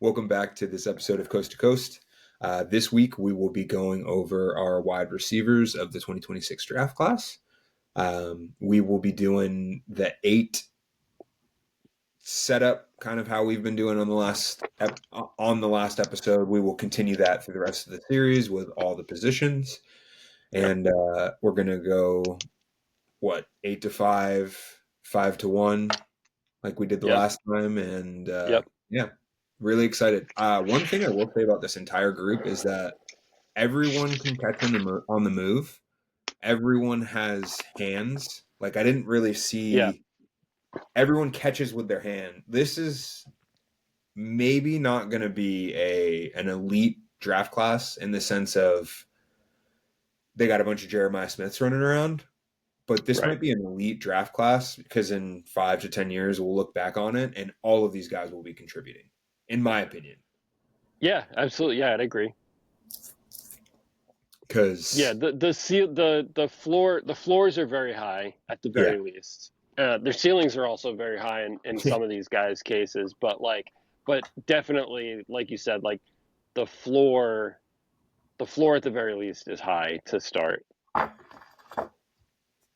Welcome back to this episode of Coast to Coast. This week, we will be going over our wide receivers of the 2026 draft class. We will be doing the 8 setup, kind of how we've been doing on the last episode. We will continue that through the rest of the series with all the positions, and we're gonna go 8 to 5, 5 to 1, like we did the last time, and yeah, really excited. One thing I will say about this entire group is that everyone can catch on the move. Everyone has hands. Like, I didn't really see everyone catches with their hand. This is maybe not going to be an elite draft class in the sense of they got a bunch of Jeremiah Smiths running around, but this might be an elite draft class because in 5 to 10 years we'll look back on it and all of these guys will be contributing, in my opinion. Yeah, absolutely. Yeah, I'd agree. Because the floors are very high at the very least. Their ceilings are also very high in some of these guys' cases, but definitely, like you said, like the floor at the very least is high to start.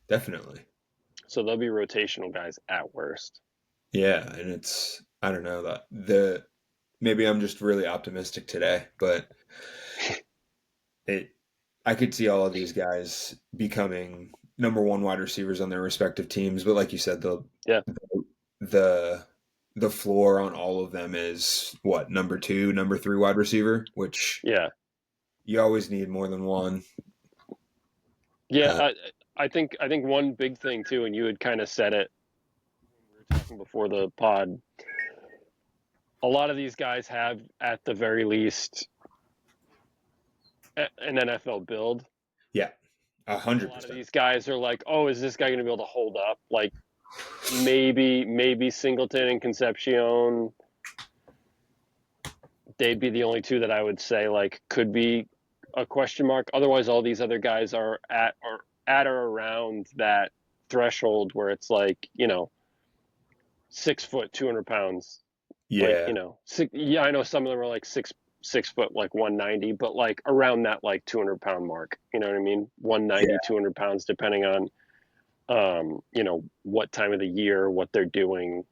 Definitely. So they'll be rotational guys at worst. Yeah, and it's, I don't know, maybe I'm just really optimistic today, but I could see all of these guys becoming number one wide receivers on their respective teams. But like you said, the floor on all of them is number 2, number 3 wide receiver, which you always need more than one. Yeah, I think one big thing too, and you had kind of said it when we were talking before the pod. A lot of these guys have, at the very least, an NFL build. Yeah, 100%. A lot of these guys are like, oh, is this guy going to be able to hold up? Like, maybe Singleton and Concepcion. They'd be the only two that I would say like could be a question mark. Otherwise, all these other guys are at or around that threshold where it's like, 6 foot, 200 pounds. Yeah. Like, I know some of them are like 6 foot, like 190, but like around that like 200 pound mark. You know what I mean? 190, 200 pounds, depending on, what time of the year, what they're doing.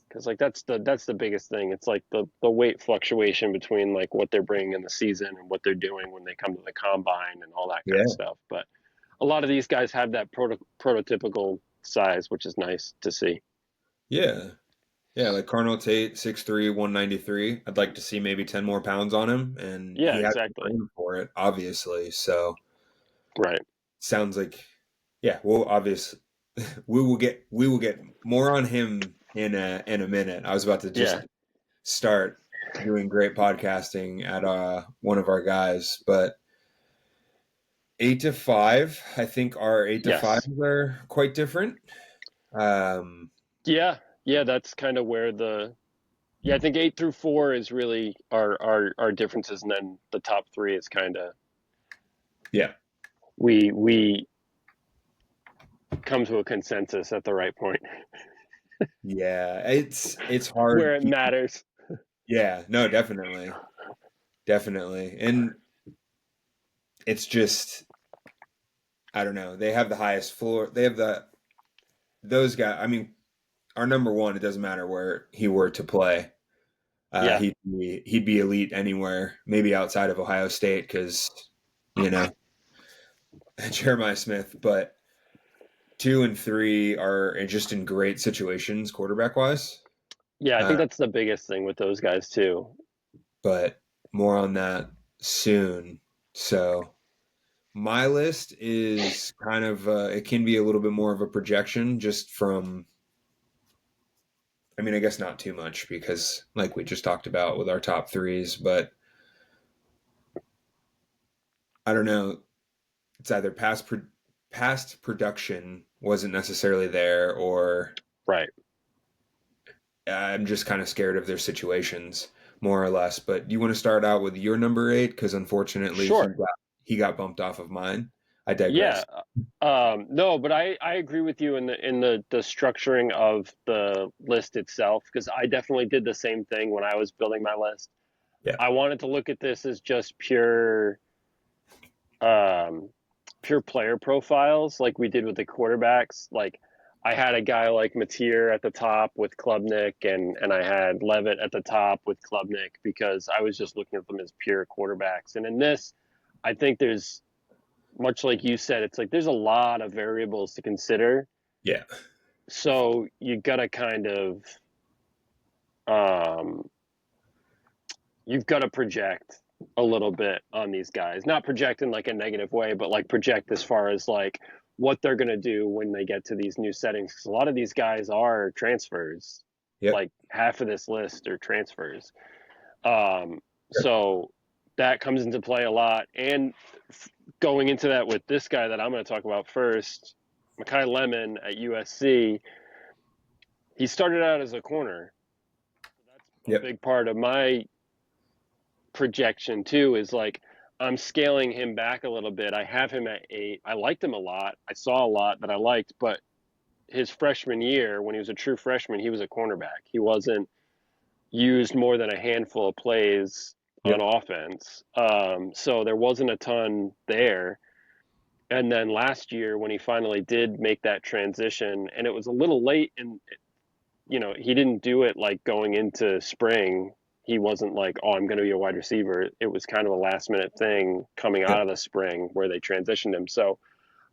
Because like that's the biggest thing. It's like the weight fluctuation between like what they're bringing in the season and what they're doing when they come to the combine and all that kind of stuff. But a lot of these guys have that prototypical size, which is nice to see. Yeah. Yeah, like Carnell Tate, 6'3", 193. I'd like to see maybe 10 more pounds on him, and he has room for it, obviously. So, sounds like, well, obviously, we will get more on him in a minute. I was about to just start doing great podcasting at one of our guys, but 8 to 5, I think our 8 to 5s are quite different. Yeah, that's kind of where I think 8 through 4 is really our differences, and then the top 3 is kind of we come to a consensus at the right point. It's hard where it matters. Yeah, no, definitely, and it's just, I don't know. They have the highest floor. They have those guys. I mean, our number 1. It doesn't matter where he were to play. He'd be elite anywhere, maybe outside of Ohio State, because Jeremiah Smith. But 2 and 3 are just in great situations, quarterback wise. Yeah, I think that's the biggest thing with those guys too. But more on that soon. So my list is kind of it can be a little bit more of a projection, just from. I mean, I guess not too much because, like we just talked about with our top 3s, but I don't know. It's either past production wasn't necessarily there, or I'm just kind of scared of their situations, more or less. But you want to start out with your number 8, because unfortunately he got bumped off of mine. I digress. No, but I agree with you in the structuring of the list itself, because I definitely did the same thing when I was building my list. Yeah. I wanted to look at this as just um, pure player profiles, like we did with the quarterbacks. Like I had a guy like Mateer at the top with Klubnik, and I had Levitt at the top with Klubnik because I was just looking at them as pure quarterbacks. And in this, I think there's much like you said, it's like there's a lot of variables to consider. Yeah. So you gotta kind of um, you've got to project a little bit on these guys. Not project in like a negative way, but like project as far as like what they're going to do when they get to these new settings. Because a lot of these guys are transfers. Yep. Like half of this list are transfers. So that comes into play a lot. And going into that with this guy that I'm going to talk about first, Makai Lemon at USC, he started out as a corner. That's a big part of my projection too, is like I'm scaling him back a little bit. I have him at 8. I liked him a lot. I saw a lot that I liked, but his freshman year, when he was a true freshman, he was a cornerback. He wasn't used more than a handful of plays on Yep. offense. So there wasn't a ton there. And then last year, when he finally did make that transition, and it was a little late, and he didn't do it like going into spring. He wasn't like, oh, I'm going to be a wide receiver. It was kind of a last minute thing coming out Yep. of the spring where they transitioned him. So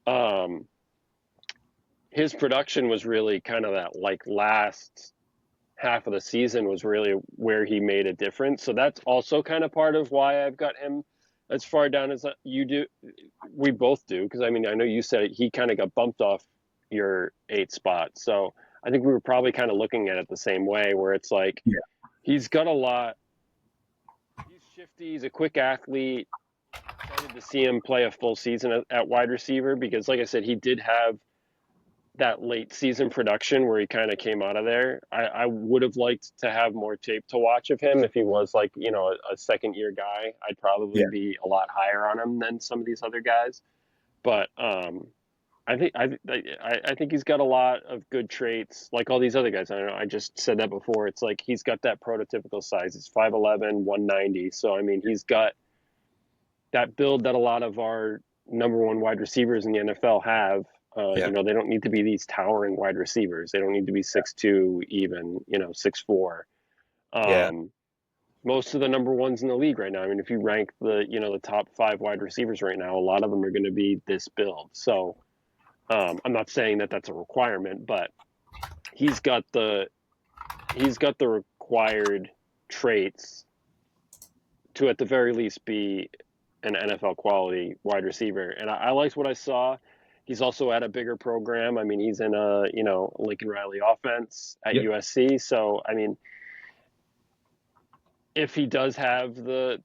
um, his production was really kind of that like last half of the season was really where he made a difference. So that's also kind of part of why I've got him as far down as you do. We both do, because I mean, I know you said he kind of got bumped off your 8 spot. So I think we were probably kind of looking at it the same way, where it's like Yeah. he's got a lot. He's shifty. He's a quick athlete. Excited to see him play a full season at wide receiver because, like I said, he did have that late season production where he kind of came out of there. I would have liked to have more tape to watch of him if he was like, a second year guy. I'd probably Yeah. be a lot higher on him than some of these other guys. But I think he's got a lot of good traits, like all these other guys. I don't know. I just said that before. It's like he's got that prototypical size. He's 5'11", 190. So I mean, he's got that build that a lot of our number one wide receivers in the NFL have. Yeah. They don't need to be these towering wide receivers. They don't need to be 6'2", even 6'4". Yeah. Most of the number ones in the league right now. I mean, if you rank the top 5 wide receivers right now, a lot of them are going to be this build. So I'm not saying that that's a requirement, but he's got the required traits to at the very least be an NFL quality wide receiver. And I liked what I saw. He's also at a bigger program. I mean, he's in a Lincoln Riley offense at Yep. USC. So I mean, if he does have the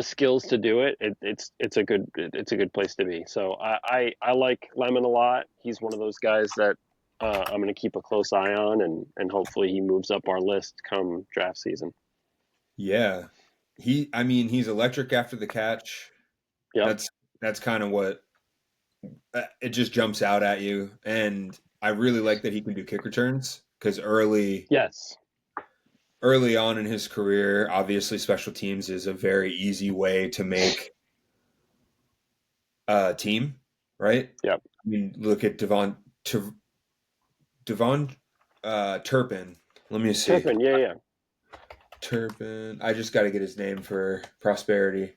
skills to do it, it's a good place to be. So I like Lemon a lot. He's one of those guys that I'm going to keep a close eye on, and hopefully he moves up our list come draft season. Yeah. He's electric after the catch. Yep. That's kind of what it just jumps out at you. And I really like that he can do kick returns because Yes. early on in his career, obviously special teams is a very easy way to make a team, right? Yep. I mean, look at Devon Turpin. Let me see. Turpin. Yeah. Turpin. I just got to get his name for prosperity.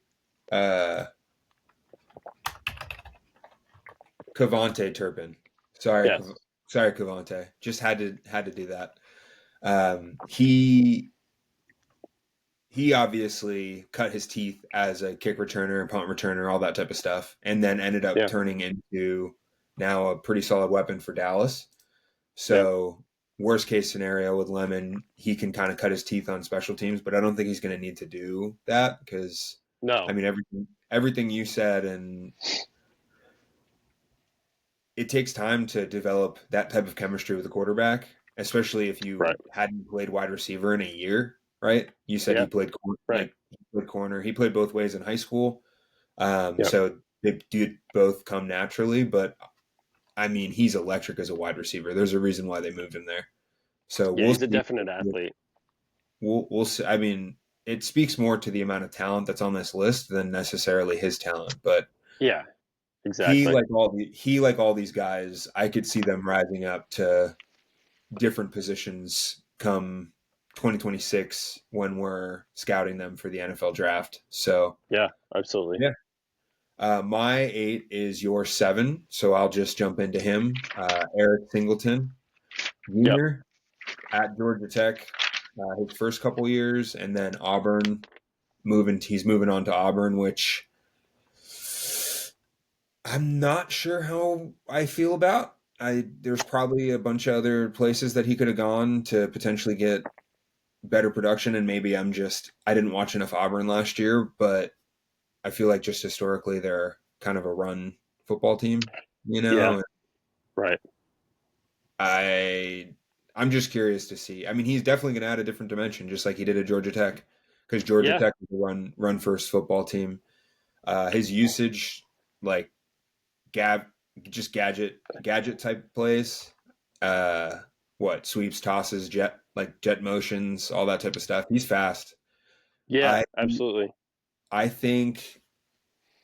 Cavante Turpin. Sorry, Yes. sorry, Cavante. Just had to do that. He obviously cut his teeth as a kick returner, punt returner, all that type of stuff, and then ended up turning into now a pretty solid weapon for Dallas. So worst case scenario with Lemon, he can kind of cut his teeth on special teams, but I don't think he's going to need to do that because I mean everything you said, and it takes time to develop that type of chemistry with a quarterback, especially if you hadn't played wide receiver in a year, right? You said he played corner. He played both ways in high school. So they did both come naturally, but I mean, he's electric as a wide receiver. There's a reason why they moved him there. So he's a definite athlete. we'll see. I mean, it speaks more to the amount of talent that's on this list than necessarily his talent. But Yeah, exactly. he like all these guys, I could see them rising up to different positions come 2026 when we're scouting them for the NFL draft. So Yeah, absolutely. yeah. My 8 is your 7, so I'll just jump into him. Eric Singleton Yep. Jr. at Georgia Tech, his first couple years, and then Auburn. He's moving on to Auburn, which I'm not sure how I feel about. There's probably a bunch of other places that he could have gone to potentially get better production, and maybe I didn't watch enough Auburn last year, but I feel like just historically they're kind of a run football team, you Yeah, know. right. I I'm just curious to see. I mean, he's definitely going to add a different dimension, just like he did at Georgia Tech, because Georgia Yeah, Tech is a run first football team. His usage, like gab, just gadget type plays, uh, what sweeps, tosses, jet motions, all that type of stuff. He's fast. yeah, I absolutely. I think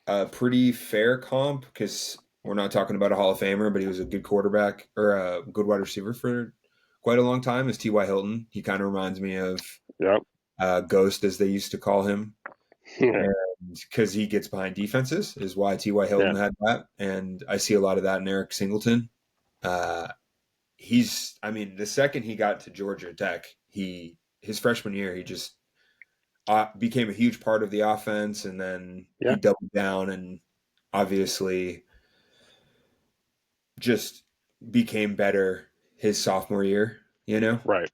a pretty fair comp because we're not talking about a Hall of Famer, but he was a good quarterback or a good wide receiver for quite a long time. Is T.Y. Hilton? He kind of reminds me of Yep. Ghost, as they used to call him, Yeah, and because he gets behind defenses, is why T.Y. Hilton yeah, had that, and I see a lot of that in Eric Singleton. Uh, I mean, the second he got to Georgia Tech, his freshman year, he just became a huge part of the offense, and then he yeah, doubled down and obviously just became better his sophomore year. You know, right.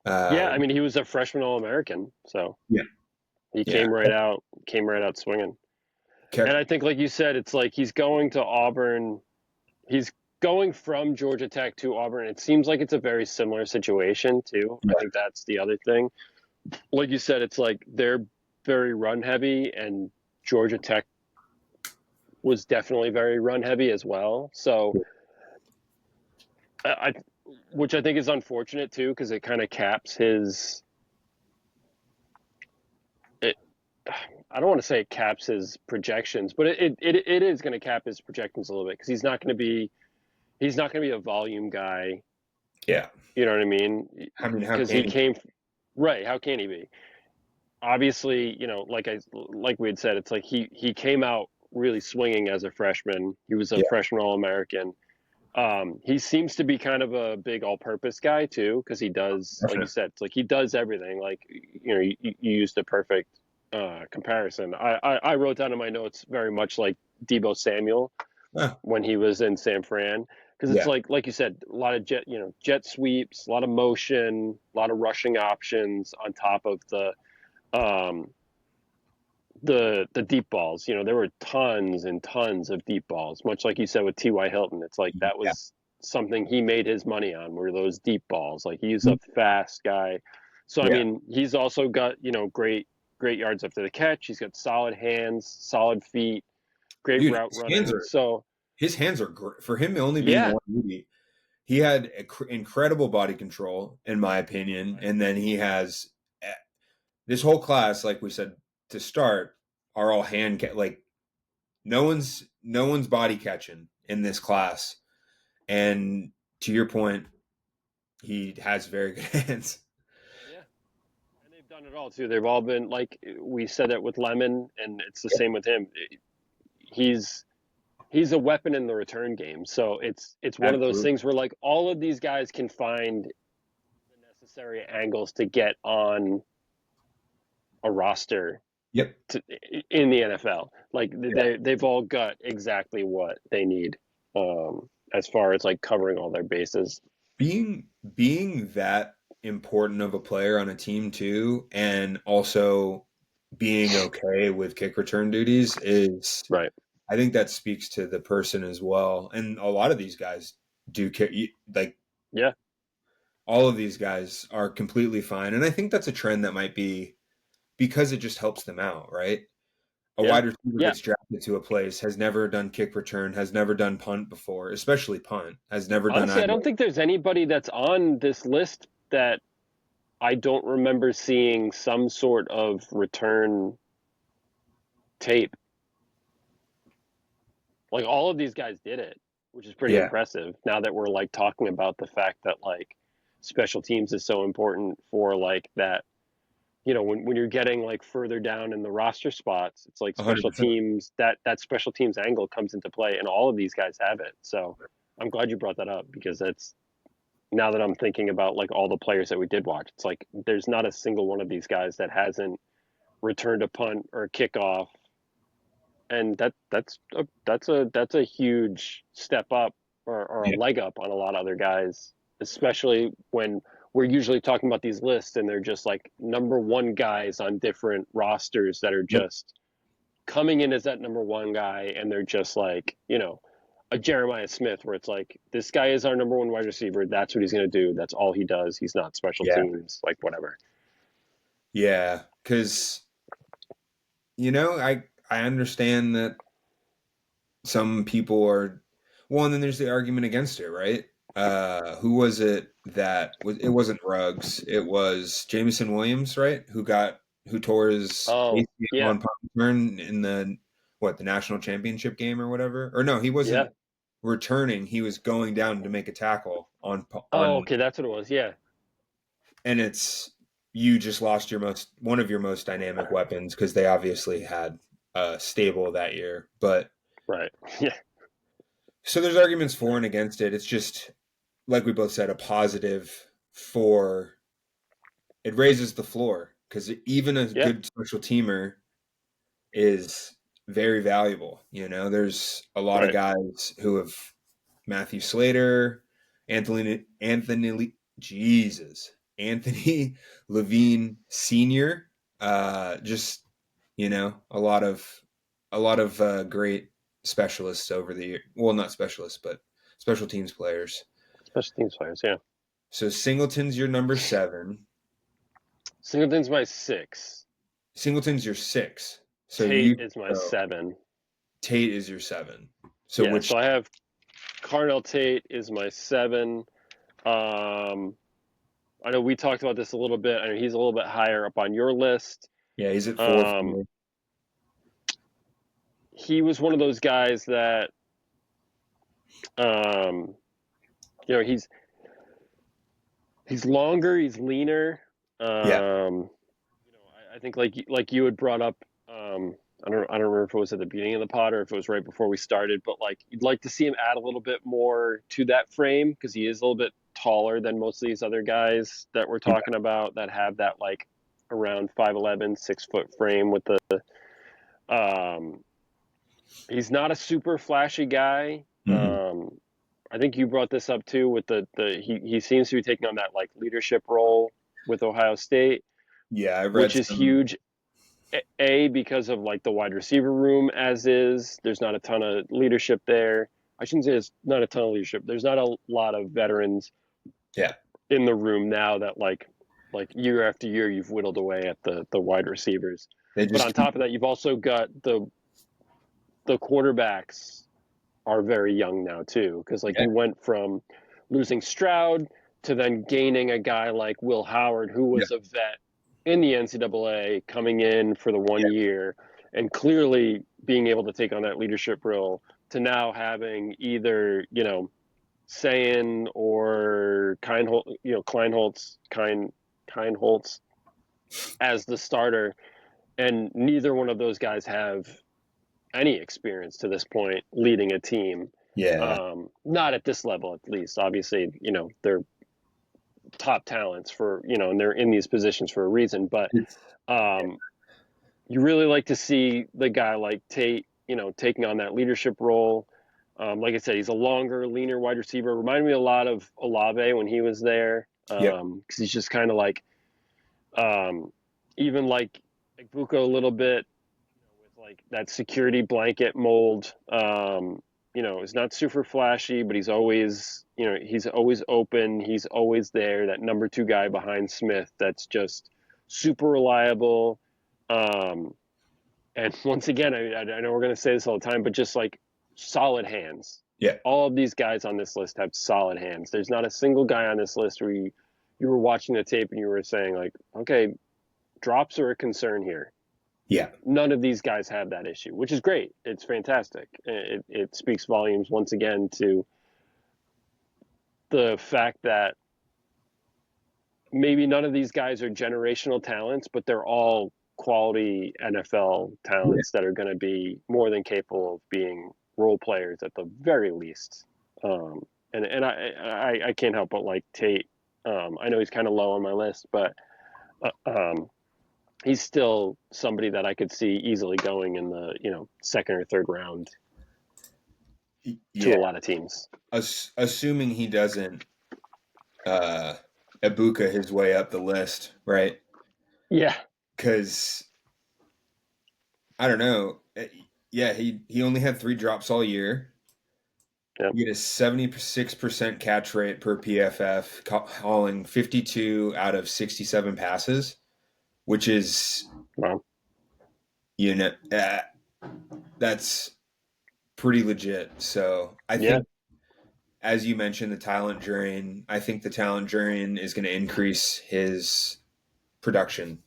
Yeah, I um, mean, he was a freshman All-American, so yeah, he yeah, came right out swinging. And kept, I think, like you said, it's like he's going to Auburn. He's going from Georgia Tech to Auburn. It seems like it's a very similar situation too. I yeah, think that's the other thing. Like you said, it's like they're very run heavy, and Georgia Tech was definitely very run heavy as well. So I which I think is unfortunate too, because it kind of caps his. It, I don't want to say it caps his projections, but it is going to cap his projections a little bit because he's not going to be a volume guy. yeah. You know what I mean? I mean, how Because can he he? came right. How can he be? Obviously, like we had said, it's like he came out really swinging as a freshman. He was a Yeah, freshman All American. He seems to be kind of a big all-purpose guy too, because he does, like you definitely. said, it's like he does everything. Like you used a perfect comparison. I wrote down in my notes very much like Debo Samuel Ah, when he was in San Fran, because it's yeah, like you said, a lot of jet sweeps, a lot of motion, a lot of rushing options on top of um, the deep balls. There were tons and tons of deep balls, much like you said with T.Y. Hilton. It's like that yeah. was something he made his money on, were those deep balls. Like he's a fast guy. So I Yeah. mean, he's also got, great yards after the catch. He's got solid hands, solid feet, great Dude, route running. So his hands are great for him only being yeah, 180. He had incredible body control, in my opinion, and then he has this whole class, like we said to start, are all like no one's body catching in this class. And to your point, he has very good hands. yeah. And they've done it all too. They've all been like we said it with Lemon, and it's the same with him. He's he's a weapon in the return game. So it's one of those Absolutely. things where like all of these guys can find the necessary angles to get on a roster Yep. to, in the NFL. Like Yeah. they've all got exactly what they need as far as like covering all their bases. Being that important of a player on a team too, and also being okay with kick return duties is, Right. I think that speaks to the person as well. And a lot of these guys do like Yeah. all of these guys are completely fine. And I think that's a trend that might be because it just helps them out, right? A Yeah. wide receiver Yeah. gets drafted to a place, has never done kick return, has never done punt before, especially punt, has never done Honestly, I either. don't think there's anybody that's on this list that I don't remember seeing some sort of return tape. Like all of these guys did it, which is pretty Yeah, impressive. Now that we're like talking about the fact that like special teams is so important for like that, when you're getting like further down in the roster spots, it's like special 100%. teams, that special teams angle comes into play, and all of these guys have it. So I'm glad you brought that up, because that's, now that I'm thinking about like all the players that we did watch, it's like there's not a single one of these guys that hasn't returned a punt or a kickoff, and that's a huge step up, or a Yeah, leg up on a lot of other guys, especially when we're usually talking about these lists and they're just like number one guys on different rosters that are yep, just coming in as that number one guy, and they're just like, a Jeremiah Smith, where it's like, this guy is our number one wide receiver. That's what he's going to do. That's all he does. He's not special yeah, teams, like whatever. yeah. Because I understand that some people are, well, and then there's the argument against it, right? Who was it that was? It wasn't Ruggs. It was Jameson Williams, right? Who tore his Oh, ACL yeah. on punt return in the national championship game or whatever. Or no, he Yeah. wasn't returning. He was going down to make a tackle Oh, on, okay. That's what it was. Yeah. and you just lost one of your most dynamic weapons because they obviously had stable that year, but. Right. Yeah. So there's arguments for and against it. It's just like we both said, a positive for it raises the floor because even a Yeah. good special teamer is very valuable. There's a lot of Right. guys who have Matthew Slater, Jesus, Anthony Levine Sr. Just a lot of great specialists over the year. Well, not specialists, but special teams players. Special teams players. Yeah. So Singleton's your number 7. Singleton's my 6. Singleton's your 6. So Tate you is my go. 7. Tate is your 7. So Yeah. which So I have Carnell Tate is my 7. Um, I know we talked about this a little bit. I know he's a little bit higher up on your list. yeah, he's at 4 for Um, me. he was one of those guys that, um, he's longer, he's leaner. Yeah. I think like you had brought up. I don't remember if it was at the beginning of the pod or if it was right before we started, but like you'd like to see him add a little bit more to that frame, because he is a little bit taller than most of these other guys that we're Yeah. talking about that have that like around 5'11", 6 foot frame with the. Um, he's not a super flashy guy. Mhm. I think you brought this up too with he seems to be taking on that like leadership role with Ohio State, Yeah, I read which is some. huge. Because of like the wide receiver room as is, there's not a ton of leadership there. I shouldn't say there's not a ton of leadership. There's not a lot of veterans Yeah. in the room now that like year after year you've whittled away at the wide receivers. They But on just keep. top of that, you've also got the quarterbacks are very young now too, because like Yeah. you went from losing Stroud to then gaining a guy like Will Howard, who Yeah. was a vet in the NCAA coming in for the one Yeah. year and clearly being able to take on that leadership role, to now having either, Sayin or Kleinholtz as the starter, and neither one of those guys have any experience to this point leading a team. Yeah. Not at this level, at least. Obviously, they're top talents and they're in these positions for a reason. But It's um, you really like to see the guy like Tate, taking on that leadership role. Like I said, he's a longer, leaner wide receiver. Reminded me a lot of Olave when he was there, Yep. because he's just kind of like, um, even like Buka a little bit, with like that security blanket mold. He's not super flashy, but he's always open. He's always there. That number 2 guy behind Smith. That's just super reliable. Um, and once again, I know we're going to say this all the time, but just like solid hands. Yeah. All of these guys on this list have solid hands. There's not a single guy on this list where you were watching the tape and you were saying like, okay, drops are a concern here. Yeah. None of these guys have that issue, which is great. It's fantastic. It speaks volumes once again to the fact that maybe none of these guys are generational talents, but they're all quality NFL Yeah. talents that are going to be more than capable of being role players at the very least. And I can't help but like Tate. I know he's kind of low on my list, but he's still somebody that I could see easily going in the second or third round to Yeah. a lot of teams. Assuming he doesn't Ibuka his way up the list, right? Yeah. Because I don't know. Yeah, he only had 3 drops all year. Yep. He had a 76% catch rate per PFF, hauling 52 out of 67 passes, which is, Wow. That's pretty legit. So I think, as you mentioned, the talent drain. I think the talent drain is going to increase his production.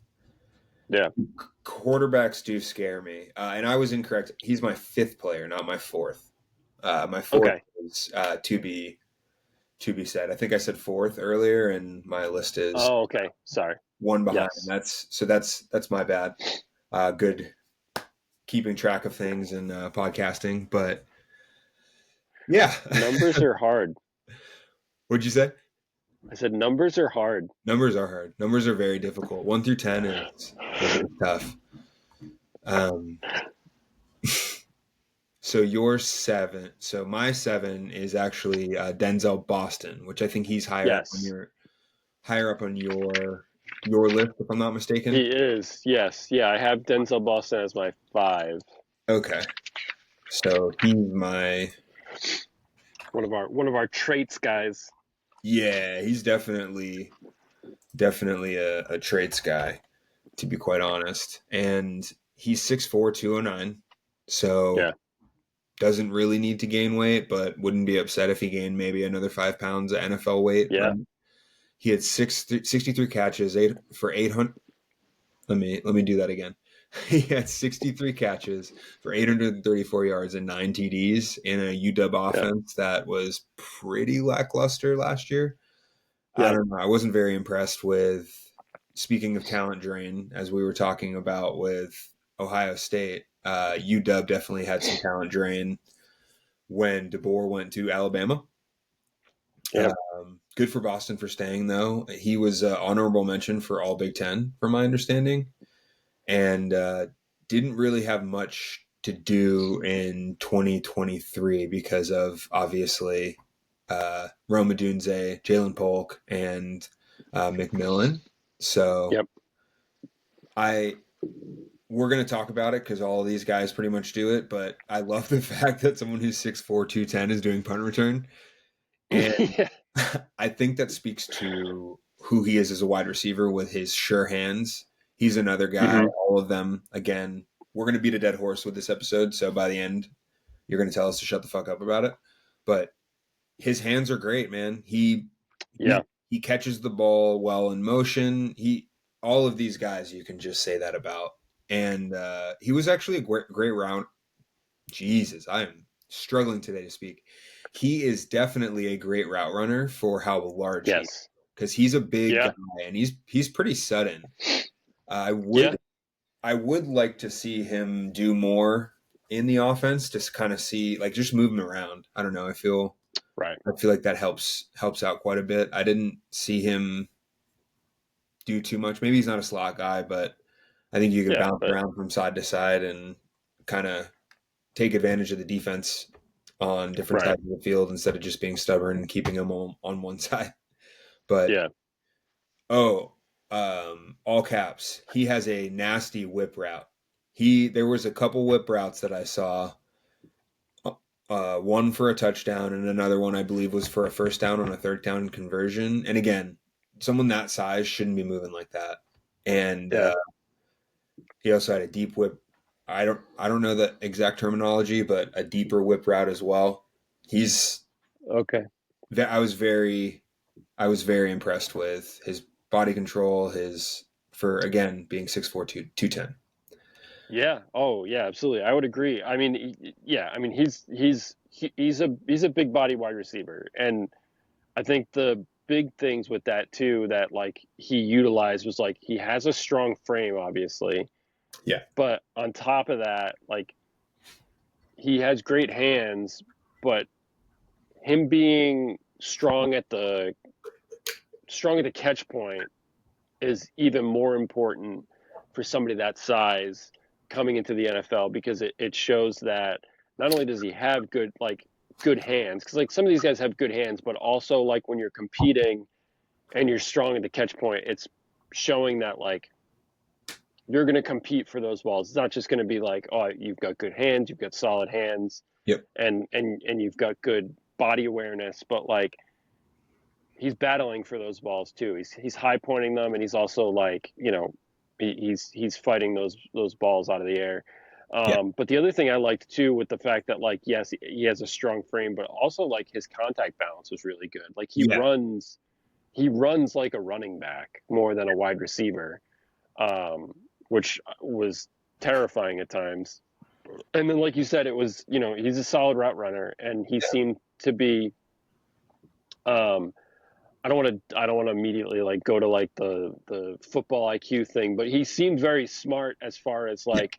Yeah. Quarterbacks do scare me, and I was incorrect. He's my 5th player, not my 4th. My 4th is to be said. I think I said 4th earlier, and my list is okay. Sorry, one behind. Yes. That's my bad. Good keeping track of things and podcasting, but yeah, numbers are hard. What'd you say? I said numbers are hard. Numbers are hard. Numbers are very difficult. 1 through 10 is tough. So your 7. So my 7 is actually Denzel Boston, which I think he's higher up on your list, if I'm not mistaken. He is. Yes. Yeah, I have Denzel Boston as my 5. Okay. So he's my one of our traits guys. Yeah, he's definitely a traits guy, to be quite honest. And he's 6'4", 209. So doesn't really need to gain weight, but wouldn't be upset if he gained maybe another 5 pounds of NFL weight. Yeah. He had 63 catches, 800. Let me do that again. He had 63 catches for 834 yards and 9 TDs in a UW offense that was pretty lackluster last year. I don't know. I wasn't very impressed with, speaking of talent drain, as we were talking about with Ohio State, UW definitely had some talent drain when DeBoer went to Alabama. Yep. Good for Boston for staying, though. He was honorable mention for all Big Ten, from my understanding, and didn't really have much to do in 2023 because of, obviously, Rome Odunze, Jalen Polk, and McMillan. So we're going to talk about it because all of these guys pretty much do it, but I love the fact that someone who's 6'4", 210 is doing punt return. And I think that speaks to who he is as a wide receiver with his sure hands. He's another guy. All of them, again, we're going to beat a dead horse with this episode, so by the end, you're going to tell us to shut the fuck up about it. But his hands are great, man. He catches the ball well in motion. All of these guys, you can just say that about. And he was actually a great round. Jesus, I am struggling today to speak. He is definitely a great route runner for how large he is, because he's a big guy and he's pretty sudden. I would like to see him do more in the offense, just kind of see, like, just move him around. I don't know. I feel like that helps out quite a bit. I didn't see him do too much. Maybe he's not a slot guy, but I think you can bounce around from side to side and kind of take advantage of the defense on different sides of the field instead of just being stubborn and keeping them on one side. But all caps, he has a nasty whip route. There was a couple whip routes that I saw. One for a touchdown and another one I believe was for a first down on a third down conversion. And again, someone that size shouldn't be moving like that. And he also had a deep whip. I don't know the exact terminology, but a deeper whip route as well. He's okay. I was very I was very impressed with his body control, his for again being 6'4", 210. Yeah. Oh, yeah, absolutely. I would agree. I mean, yeah, I mean, he's a big body wide receiver, and I think the big things with that too that like he utilized was like he has a strong frame, obviously, Yeah. but on top of that, like he has great hands, but him being strong at the catch point is even more important for somebody that size coming into the NFL because it shows that not only does he have good hands, because like some of these guys have good hands, but also like when you're competing and you're strong at the catch point, it's showing that like you're going to compete for those balls. It's not just going to be like, oh, you've got good hands, you've got solid hands, Yep. and you've got good body awareness, but like he's battling for those balls too. He's high pointing them, and he's also like he's fighting those balls out of the air. Yeah. But the other thing I liked too, with the fact that like yes, he has a strong frame, but also like his contact balance was really good. Like Yeah. he runs like a running back more than a wide receiver, which was terrifying at times. And then, like you said, it was he's a solid route runner, and he seemed to be. Um, I don't want to immediately like go to like the football IQ thing, but he seemed very smart as far as Yeah. like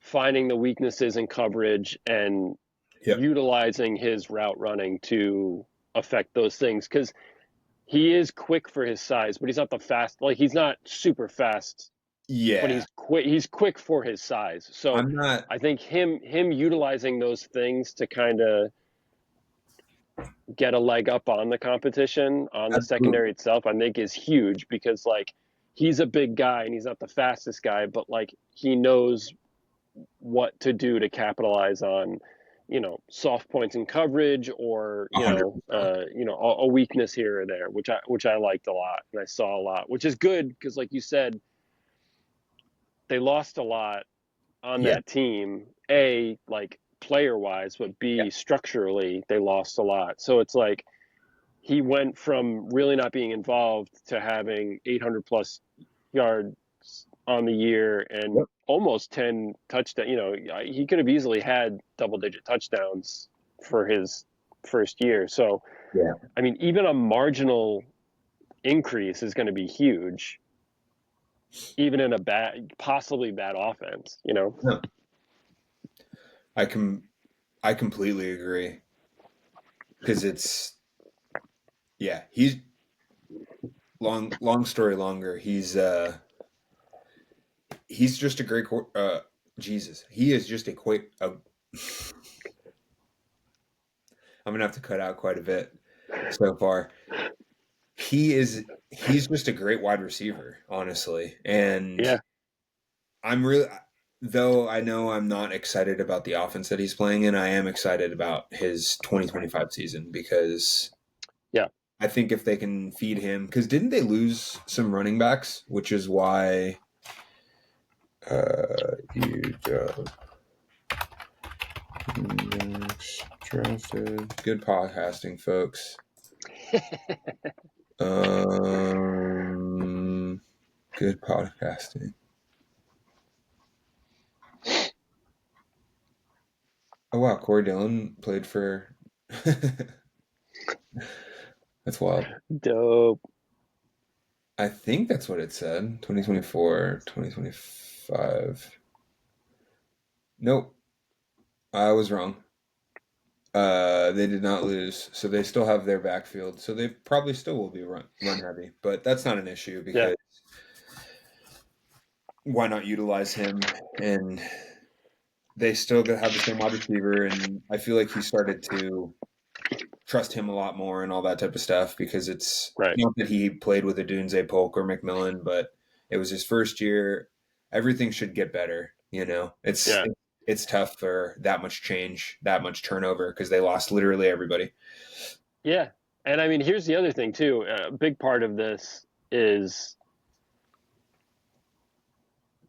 finding the weaknesses in coverage and Yep. utilizing his route running to affect those things because he is quick for his size, but he's not the fast. Like he's not super fast, but Yeah. he's quick. He's quick for his size. So I'm not. I think him utilizing those things to kind of get a leg up on the competition on the Absolutely. secondary itself, I think is huge because like he's a big guy and he's not the fastest guy, but like he knows what to do to capitalize on, soft points in coverage or 100%. a weakness here or there, which I liked a lot and I saw a lot, which is good because like you said, they lost a lot on Yeah. that team. A like player wise, but Yeah. B structurally they lost a lot. So it's like he went from really not being involved to having 800 plus yards on the year and Yep. almost 10 touchdowns. He could have easily had double digit touchdowns for his first year. So, Yeah. I mean, even a marginal increase is going to be huge, even in a possibly bad offense. No, I completely agree because it's yeah. He's long story longer. He's just a great Jesus. He is just a quite. I'm gonna have to cut out quite a bit so far. He's just a great wide receiver, honestly. And Yeah. I'm really though I know I'm not excited about the offense that he's playing in, I am excited about his 2025 season because Yeah. I think if they can feed him because didn't they lose some running backs, which is why you drafted good podcasting, folks. Good podcasting. Oh wow, Corey Dillon played for. That's wild. Dope. I think that's what it said. 2024, 2025. Nope, I was wrong. They did not lose, so they still have their backfield. So they probably still will be run heavy, but that's not an issue Yeah. because why not utilize him? And they still have the same wide receiver, and I feel like he started to trust him a lot more and all that type of stuff because it's Right. not that he played with a Dunze Polk or McMillan, but it was his first year. Everything should get better. Yeah. It's tough for that much change, that much turnover because they lost literally everybody. Yeah. And I mean, here's the other thing too. A big part of this is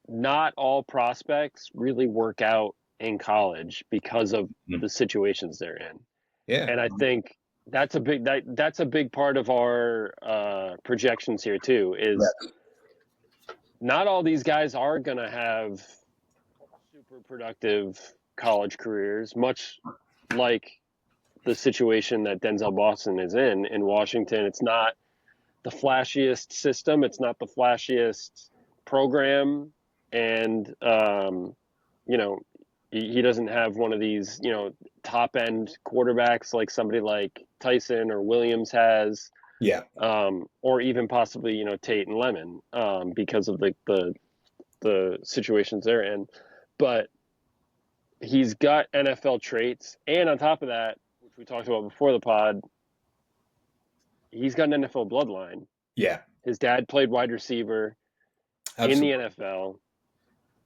not all prospects really work out in college because of Mm. the situations they're in. Yeah, And I think that's a big part of our projections here too. Is Yeah. not all these guys are gonna have super productive college careers, much like the situation that Denzel Boston is in Washington. It's not the flashiest system, it's not the flashiest program, and you know, he doesn't have one of these, top end quarterbacks like somebody like Tyson or Williams has, Yeah. or even possibly Tate and Lemon, because of the situations they're in. But he's got NFL traits, and on top of that, which we talked about before the pod, he's got an NFL bloodline. Yeah. His dad played wide receiver in the Absolutely. NFL,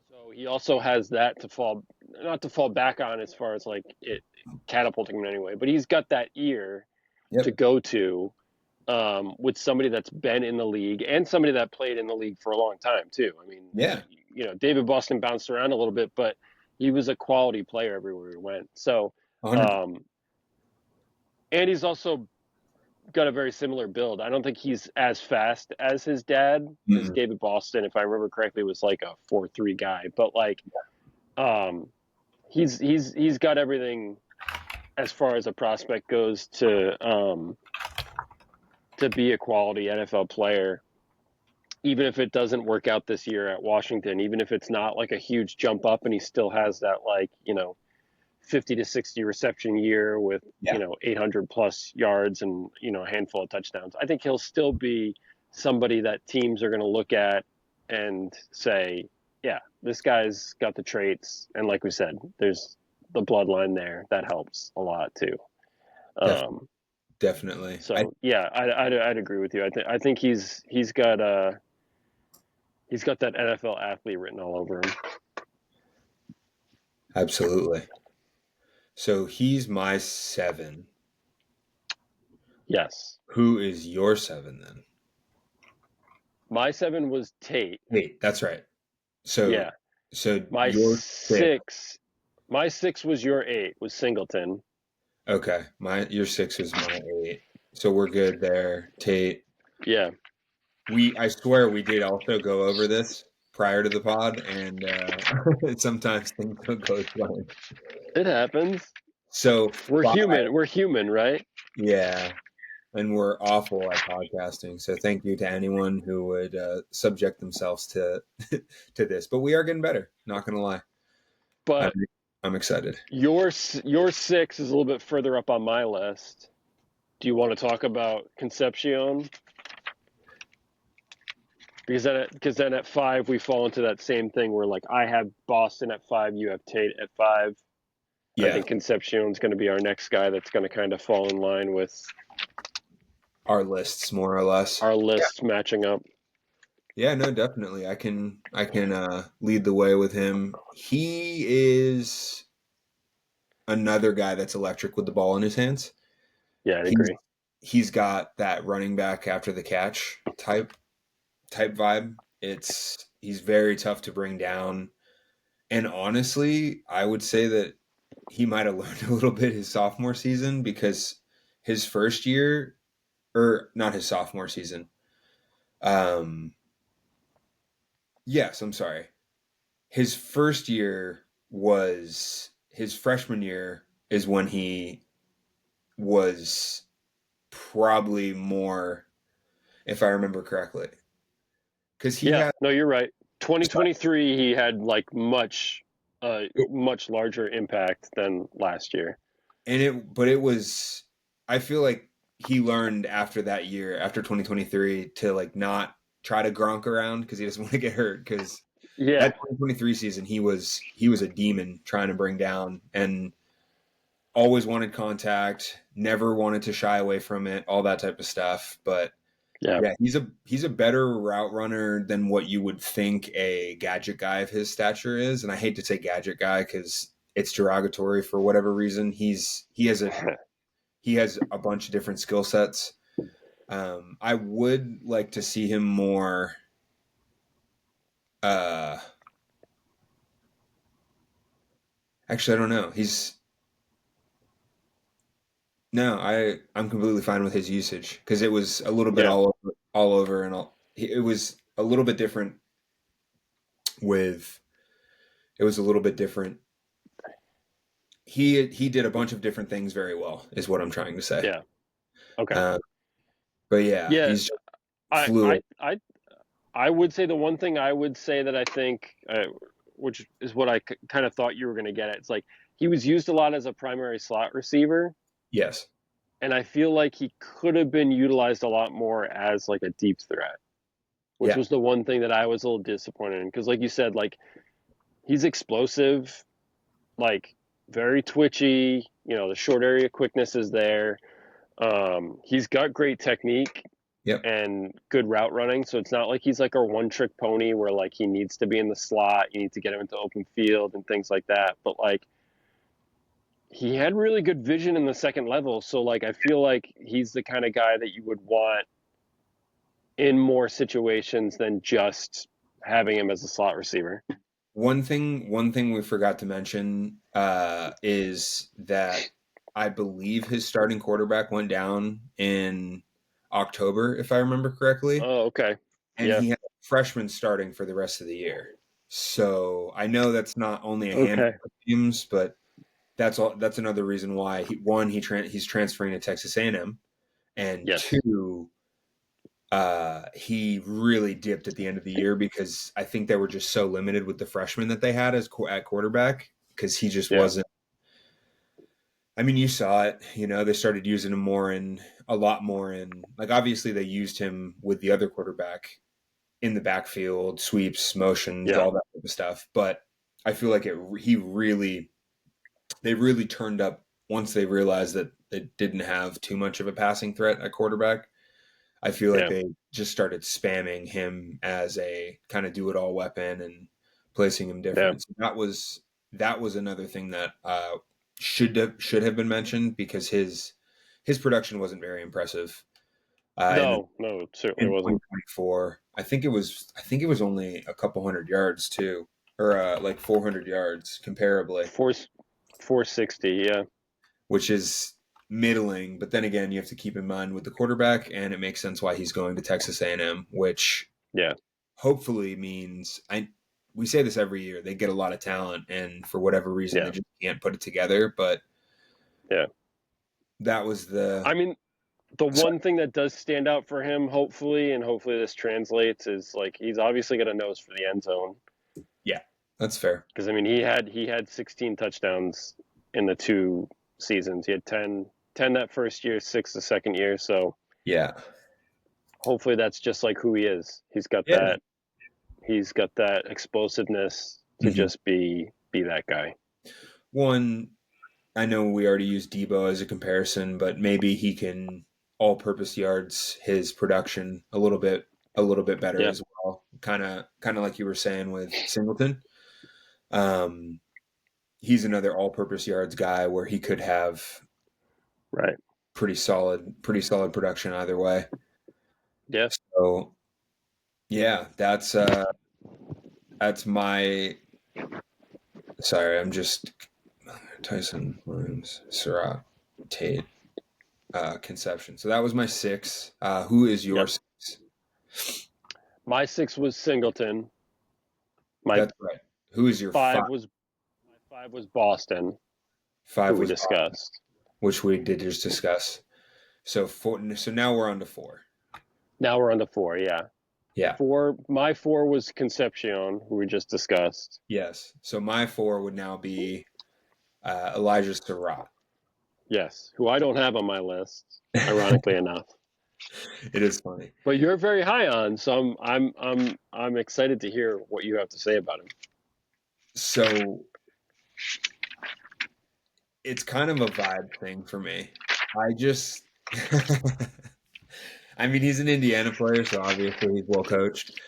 so he also has that to fall not to fall back on as far as like it catapulting him in any way. But he's got that ear to Yep. go to, with somebody that's been in the league and somebody that played in the league for a long time too. I mean, Yeah. David Boston bounced around a little bit, but he was a quality player everywhere he went. So, 100%. um, and he's also got a very similar build. I don't think he's as fast as his dad, because Mm-mm. David Boston, if I remember correctly, was like a 4.3 guy. But like, um, he's got everything as far as a prospect goes to be a quality NFL player. Even if it doesn't work out this year at Washington, even if it's not like a huge jump up, and he still has that, like, 50 to 60 reception year with, Yeah. 800 plus yards and, a handful of touchdowns, I think he'll still be somebody that teams are going to look at and say, yeah, this guy's got the traits. And like we said, there's the bloodline there that helps a lot too. Def- Um, definitely. so yeah, I'd agree with you. I think he's got that NFL athlete written all over him. Absolutely. So he's my 7. Yes. Who is your 7 then? My 7 was Tate. Wait, that's right. So Yeah. so My your 6. six, my 6 was your 8, was Singleton. Okay. Your 6 is my 8. So we're good there. Tate. Yeah. I swear we did also go over this prior to the pod, and sometimes things don't go as planned. It happens. So We're 5, human. We're human, right? yeah, and we're awful at podcasting. So thank you to anyone who would subject themselves to to this. But we are getting better. Not gonna lie, I'm, But I'm excited. your 6 is a little bit further up on my list. Do you want to talk about Concepcion? Because then at 5 we fall into that same thing where, like, I have Boston at 5, you have Tate at 5. I Yeah, think Concepcion's going to be our next guy that's going to kind of fall in line with our lists more or less. our lists matching up. Yeah, no, definitely. I can lead the way with him. He is another guy that's electric with the ball in his hands. Yeah, I He's agree. he's got that running back after the catch type vibe. He's very tough to bring down. And honestly, I would say that he might have learned a little bit his sophomore season, because his first year, or not his sophomore season. Um yes, I'm sorry. His first year was his freshman year is when he was probably more, if I remember correctly, because he Yeah, had, no, you're right. 2023, he had like much larger impact than last year. but it was, I feel like he learned after that year, after 2023, to like not try to Gronk around because he doesn't want to get hurt. Because Yeah, that 2023 season, he was a demon trying to bring down, and always wanted contact, never wanted to shy away from it, all that type of stuff. But yeah, yeah, he's a better route runner than what you would think a gadget guy of his stature is. And I hate to say gadget guy because it's derogatory for whatever reason. He has a bunch of different skill sets. I would like to see him more. Uh, Actually, I don't know. No, I'm completely fine with his usage because it was a little bit Yeah. all over, and it was a little bit different with it was a little bit different. He did a bunch of different things very well, is what I'm trying to say. Yeah. Okay. Uh, but yeah, Yeah. he's just I fluid. I I I would say the one thing I would say that I think, which is what I kind of thought you were going to get at, it's like he was used a lot as a primary slot receiver, Yes. and I feel like he could have been utilized a lot more as like a deep threat, which Yeah. was the one thing that I was a little disappointed in. Because, like you said, like he's explosive, like very twitchy. You know, the short area quickness is there. He's got great technique Yep. and good route running. So it's not like he's like a one trick pony where like he needs to be in the slot, you need to get him into open field and things like that. But like he had really good vision in the second level. So like I feel like he's the kind of guy that you would want in more situations than just having him as a slot receiver. One thing we forgot to mention is that I believe his starting quarterback went down in October, if I remember correctly, Oh, okay. and Yeah. he had freshmen starting for the rest of the year. So I know that's not only a handful Okay. of teams, but that's all. That's another reason why he's transferring to Texas A&M, and Yes. two, he really dipped at the end of the year because I think they were just so limited with the freshmen that they had at quarterback because he just Yeah. wasn't. I mean, you saw it. You know, they started using him a lot more in like obviously they used him with the other quarterback in the backfield, sweeps, motions, Yeah. all that type of stuff. But I feel like they really turned up once they realized that they didn't have too much of a passing threat at quarterback. I feel like Yeah. they just started spamming him as a kind of do it all weapon and placing him Yeah. different. So that was another thing that should have been mentioned because his production wasn't very impressive No, no, it certainly in wasn't. 2024. I think it was only a couple hundred yards too, or like 400 yards comparably, Four 460, yeah. which is middling. But then again, you have to keep in mind with the quarterback, and it makes sense why he's going to Texas A&M, which Yeah. hopefully means we say this every year, they get a lot of talent, and for whatever reason, they Yeah. just can't put it together. But Yeah. that was the I mean, the sorry, one thing that does stand out for him, hopefully, and hopefully this translates, is like he's obviously got a nose for the end zone. yeah, that's fair. Because I mean, he had 16 touchdowns in the two seasons. He had 10 that first year, six the second year. So Yeah, hopefully that's just like who he is. He's got yeah. that. He's got that explosiveness to hmm just be that guy. One, I know we already used Debo as a comparison, but maybe he can all-purpose yards his production a little bit better Yeah. as well. Kind of like you were saying with Singleton. Um, he's another all-purpose yards guy where he could have Right. pretty solid production either way. Yeah. So yeah, that's my. Sorry, I'm just Tyson Williams, Surratt, Tate, Conception. So that was my six. Who is your Yep. six? My six was Singleton. My That's right. Who is your five? five was my five was Boston, who Five we was Boston, discussed. which we did just discuss. So so now we're on to four. Now we're on to four. Yeah. Yeah. My four was Concepcion, who we just discussed. Yes. So my four would now be Elijah Surratt. Yes, who I don't have on my list, ironically enough. It is funny. But you're very high on, so I'm excited to hear what you have to say about him. So it's kind of a vibe thing for me. I just, I mean, he's an Indiana player, so obviously he's well coached.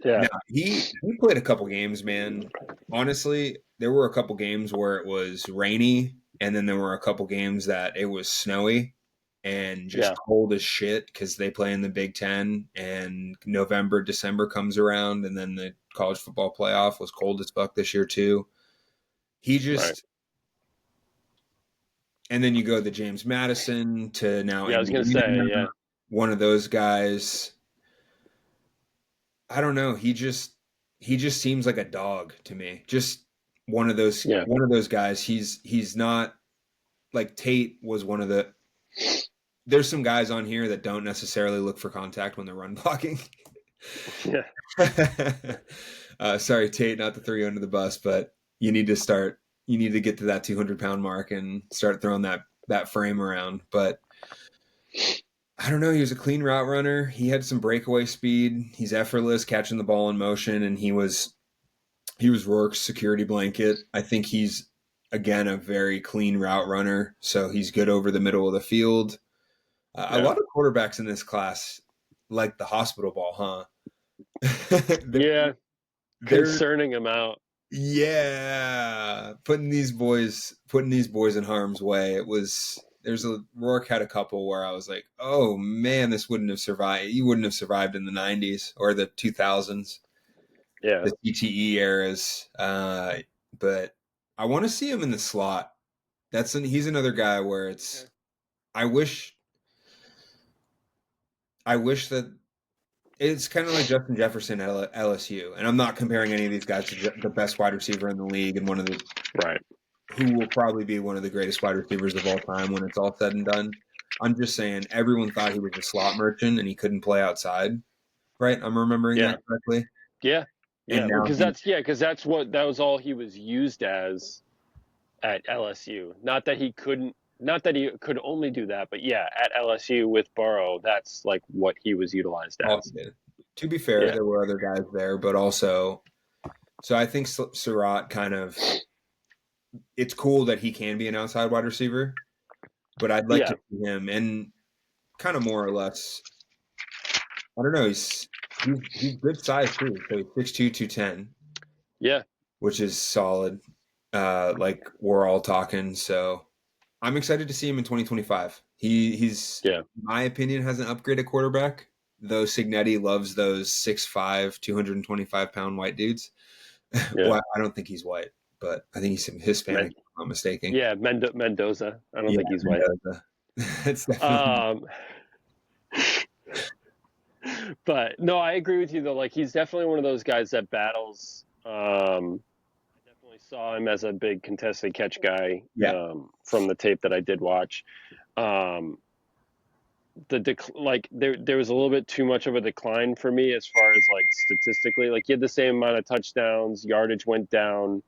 Yeah. Now he played a couple games, man. Honestly, there were a couple games where it was rainy, and then there were a couple games that it was snowy and just Yeah. cold as shit because they play in the Big Ten, and November, December comes around, and then the college football playoff was cold as fuck this year too. He Right. just and then you go to James Madison to now Yeah, I was gonna say, yeah. one of those guys. I don't know. He just seems like a dog to me. Just one of those guys. He's not like Tate was one of the. There's some guys on here that don't necessarily look for contact when they're run blocking. Yeah. Sorry, Tate, not to throw you under the bus, but you need to start. You need to get to that 200-pound mark and start throwing that frame around. But I don't know. He was a clean route runner. He had some breakaway speed. He's effortless catching the ball in motion, and he was Rourke's security blanket. I think he's again a very clean route runner, so he's good over the middle of the field. A lot of quarterbacks in this class like the hospital ball, huh? Yeah, concerning amount. Yeah, putting these boys in harm's way. Rourke had a couple where I was like, oh man, this wouldn't have survived. You wouldn't have survived in the 90s or the 2000s. Yeah, the CTE eras. But I want to see him in the slot. He's another guy where it's. I wish that it's kind of like Justin Jefferson at LSU, and I'm not comparing any of these guys to the best wide receiver in the league and who will probably be one of the greatest wide receivers of all time when it's all said and done. I'm just saying everyone thought he was a slot merchant and he couldn't play outside. Right? I'm remembering that correctly. Yeah. Yeah, because that was all he was used as at LSU. Not that he could only do that, but yeah, at LSU with Burrow, that's like what he was utilized as. To be fair, there were other guys there, but also, so I think Surratt kind of, it's cool that he can be an outside wide receiver, but I'd like to see him and kind of more or less, I don't know, he's good size too. So he's 6'2", 210. Yeah. Which is solid. Like we're all talking. So I'm excited to see him in 2025. He's in my opinion, has an upgraded quarterback, though Cignetti loves those 6'5", 225-pound white dudes. Yeah. Well, I don't think he's white, but I think he's Hispanic, if I'm not mistaken. Yeah, Mendoza. I don't think he's Mendoza. White. It's definitely but no, I agree with you though. Like he's definitely one of those guys that battles. I definitely saw him as a big contested catch guy. From the tape that I did watch. There was a little bit too much of a decline for me as far as like statistically. Like he had the same amount of touchdowns, yardage went down.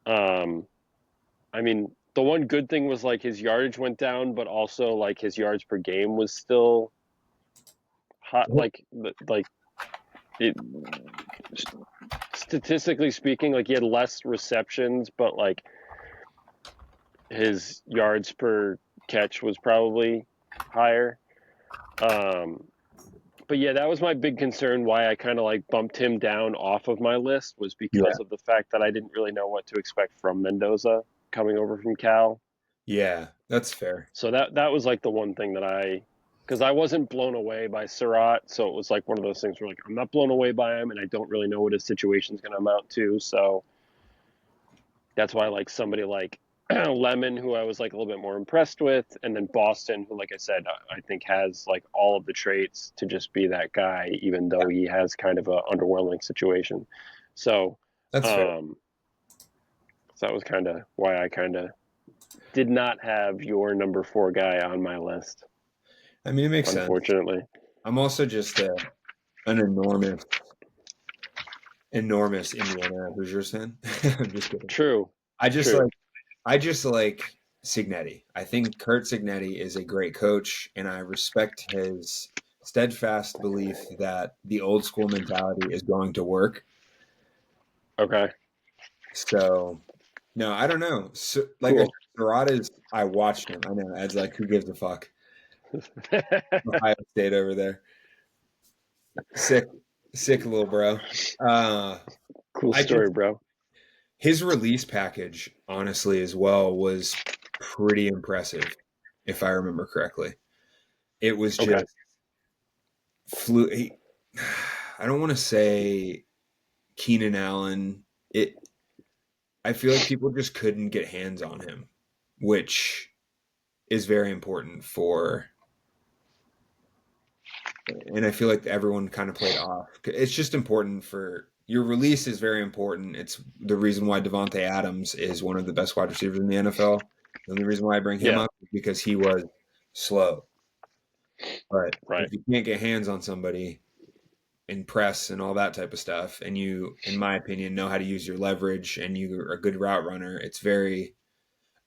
I mean, the one good thing was like his yardage went down, but also like his yards per game was still hot. Statistically speaking, like he had less receptions, but like his yards per catch was probably higher. But yeah, that was my big concern. Why I kind of like bumped him down off of my list was because of the fact that I didn't really know what to expect from Mendoza coming over from Cal. Yeah, that's fair. So that was like the one thing that because I wasn't blown away by Surratt, so it was like one of those things where like I'm not blown away by him, and I don't really know what his situation's going to amount to. So that's why like somebody like Lemon, who I was like a little bit more impressed with, and then Boston, who, like I said, I think has like all of the traits to just be that guy, even though he has kind of an underwhelming situation. So that's fair. So that was kind of why I kind of did not have your number 4 guy on my list. I mean, it makes sense. Unfortunately, I'm also just an enormous Indiana Hoosiers fan. I'm just kidding. True. I just like Cignetti. I think Curt Cignetti is a great coach, and I respect his steadfast belief that the old school mentality is going to work. Okay. So, no, I don't know. So, Surratt I watched him. I know. Ed's like, who gives a fuck? Ohio State over there. Sick little bro. Cool story, bro. His release package, honestly, as well, was pretty impressive, if I remember correctly. It was just I don't want to say Keenan Allen. I feel like people just couldn't get hands on him, which is very important for, and I feel like everyone kind of played off. It's just important for your release is very important. It's the reason why Devontae Adams is one of the best wide receivers in the NFL. The only reason why I bring him Yeah. up is because he was slow. But Right. if you can't get hands on somebody in press and all that type of stuff, and you, in my opinion, know how to use your leverage and you're a good route runner, it's very,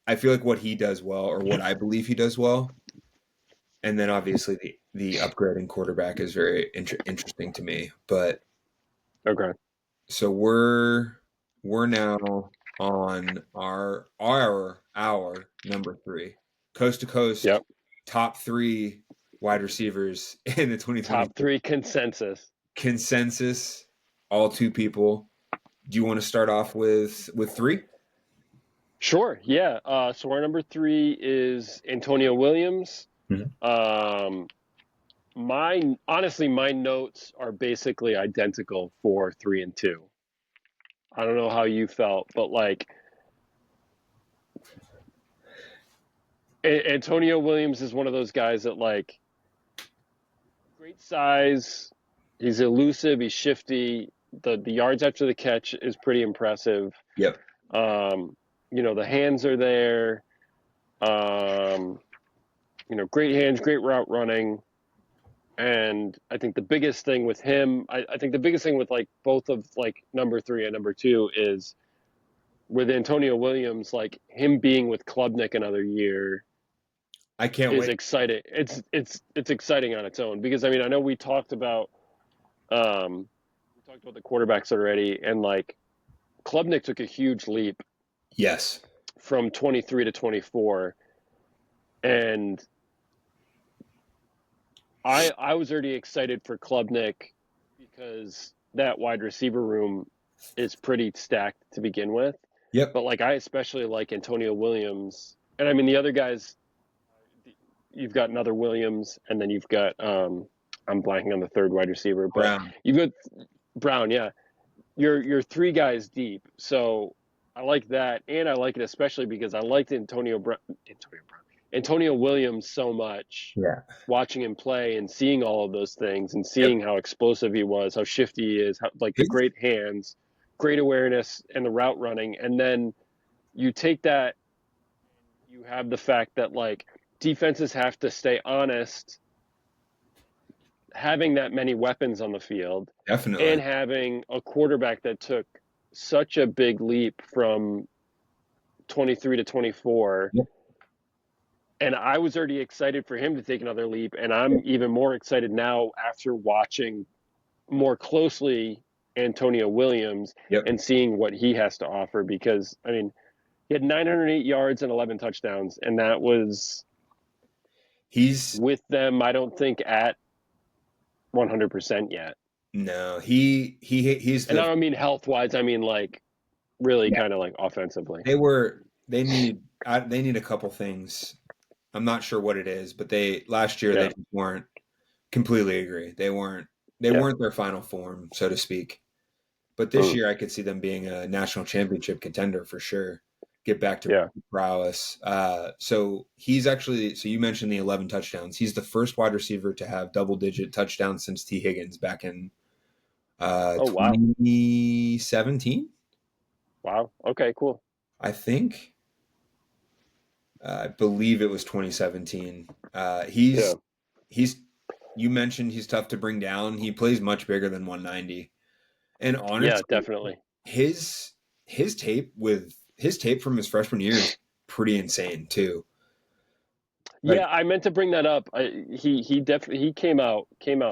I feel like what he does well, or what I believe he does well, and then obviously the upgrading quarterback is very interesting to me. But Okay. so we're now on our number 3, coast to coast, Yep. top 3 wide receivers in the 2020 Top 3 consensus. consensus. All 2 people. Do you want to start off with 3? Sure. Yeah. So our number 3 is Antonio Williams. Mhm. My notes are basically identical for 3 and 2. I don't know how you felt, but like Antonio Williams is one of those guys that like great size. He's elusive. He's shifty. The yards after the catch is pretty impressive. Yep. The hands are there. Great hands, great route running. And I think the biggest thing with him, I think the biggest thing with like both of like number 3 and number 2 is with Antonio Williams, like him being with Klubnik another year I can't is wait. exciting. It's exciting on its own because I mean I know we talked about the quarterbacks already, and like Klubnik took a huge leap Yes. from 23 to 24, and I was already excited for Klubnik because that wide receiver room is pretty stacked to begin with. Yep. But like I especially like Antonio Williams, and I mean the other guys. You've got another Williams, and then you've got I'm blanking on the third wide receiver, but Brown. you've got Brown. Yeah, you're 3 guys deep, so I like that, and I like it especially because I liked Antonio Williams so much. Yeah. Watching him play and seeing all of those things, and Yep. seeing how explosive he was, how shifty he is, how, like the His, great hands, great awareness, and the route running, and then you take that, you have the fact that like defenses have to stay honest having that many weapons on the field definitely. and having a quarterback that took such a big leap from 23 to 24. Yep. And I was already excited for him to take another leap. And I'm even more excited now after watching more closely Antonio Williams Yep. and seeing what he has to offer because, I mean, he had 908 yards and 11 touchdowns. And that was He's with them, I don't think, at 100% yet. no, he's And I the don't mean health wise, I mean like really yeah, kind of like offensively. they need a couple things. I'm not sure what it is, but last year they Yeah. just weren't. Completely agree. They Yeah. weren't their final form, so to speak. But this year I could see them being a national championship contender for sure. Get back to Yeah. prowess. So you mentioned the 11 touchdowns. He's the first wide receiver to have double-digit touchdowns since T. Higgins back in Oh, wow. 2017, Wow. Okay, cool. I think. I believe it was 2017. Yeah. He's you mentioned he's tough to bring down. He plays much bigger than 190. And Yeah, honestly, definitely. his tape from his freshman year is pretty insane too. Like, Yeah, I meant to bring that up. He definitely he came out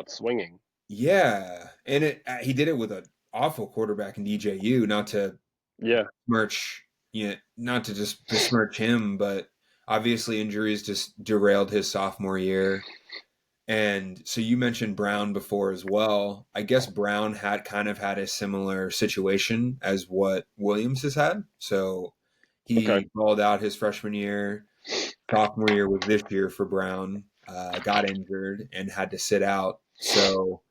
swinging. yeah, and he did it with an awful quarterback in DJU. Not to Yeah. smirch, not to just besmirch him, but obviously injuries just derailed his sophomore year. And so you mentioned Brown before as well. I guess Brown had kind of had a similar situation as what Williams has had. So Okay. he balled out his freshman year. Sophomore year was this year for Brown. Got injured and had to sit out. So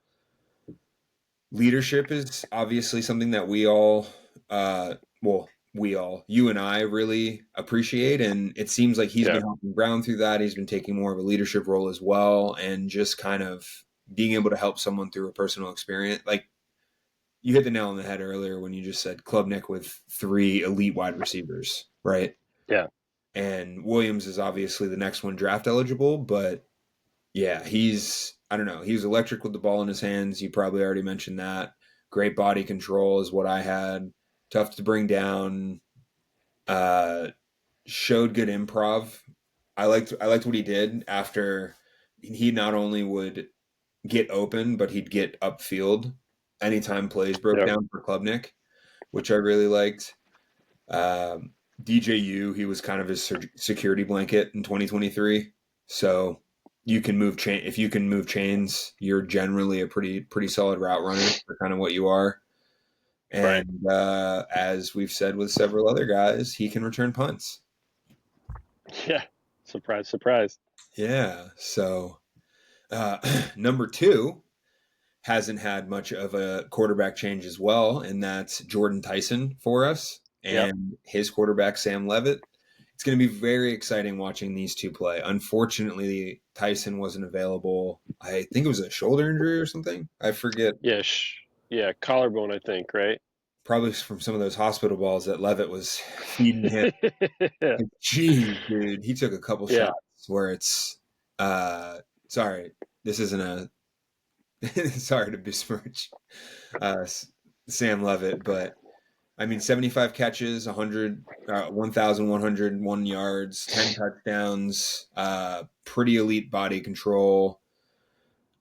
leadership is obviously something that we all, well, you and I really appreciate. And it seems like he's Yeah. been helping Brown through that. He's been taking more of a leadership role as well, and just kind of being able to help someone through a personal experience. Like, you hit the nail on the head earlier when you just said Klubnik with 3 elite wide receivers, right? Yeah. And Williams is obviously the next one draft eligible, but yeah, I don't know, he's electric with the ball in his hands. You probably already mentioned that. Great body control is what I had. Tough to bring down. Uh, Showed good improv. I liked what he did after he not only would get open, but he'd get upfield anytime plays broke Yeah. down for Klubnik, which I really liked. Um, DJU, he was kind of his security blanket in 2023. So if you can move chains, you're generally a pretty solid route runner for kind of what you are. Right. And as we've said with several other guys, he can return punts. Yeah. Surprise, surprise. Yeah. So number 2 hasn't had much of a quarterback change as well, and that's Jordan Tyson for us Yep. and his quarterback, Sam Levitt. It's going to be very exciting watching these two play. Unfortunately, Tyson wasn't available. I think it was a shoulder injury or something. I forget. Yeah. Yeah. Collarbone, I think, right? Probably from some of those hospital balls that Levitt was feeding him. Jeez, dude. He took a couple Yeah. shots where it's, sorry, this isn't a, sorry to besmirch uh, Sam Levitt, but I mean, 75 catches, 1,101 yards, 10 touchdowns, pretty elite body control.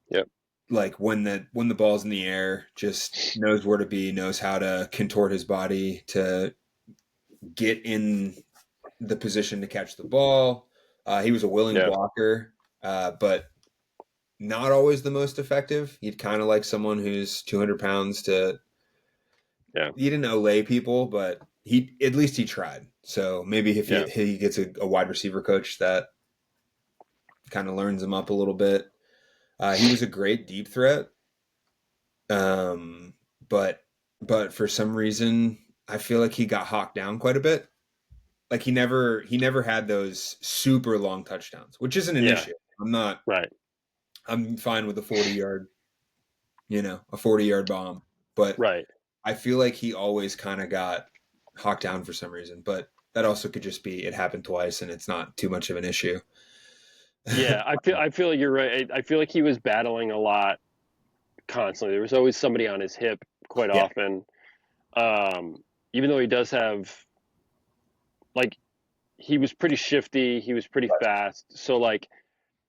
Yep. Like when the ball's in the air, just knows where to be, knows how to contort his body to get in the position to catch the ball. He was a willing Yeah. blocker, but not always the most effective. He'd kind of like someone who's 200 pounds to. Yeah. He didn't olay people, but he at least he tried. So maybe if Yeah. he gets a wide receiver coach that kind of learns him up a little bit. He was a great deep threat, um, but for some reason I feel like he got hawked down quite a bit. Like he never had those super long touchdowns, which isn't an Yeah. issue. I'm not. Right. I'm fine with a 40-yard, a 40-yard bomb, but Right. I feel like he always kind of got hawked down for some reason. But that also could just be it happened twice and it's not too much of an issue. Yeah. I feel like you're right. I feel like he was battling a lot constantly. There was always somebody on his hip quite Yeah. often. Even though he does have, like, he was pretty shifty, he was pretty fast. So, like,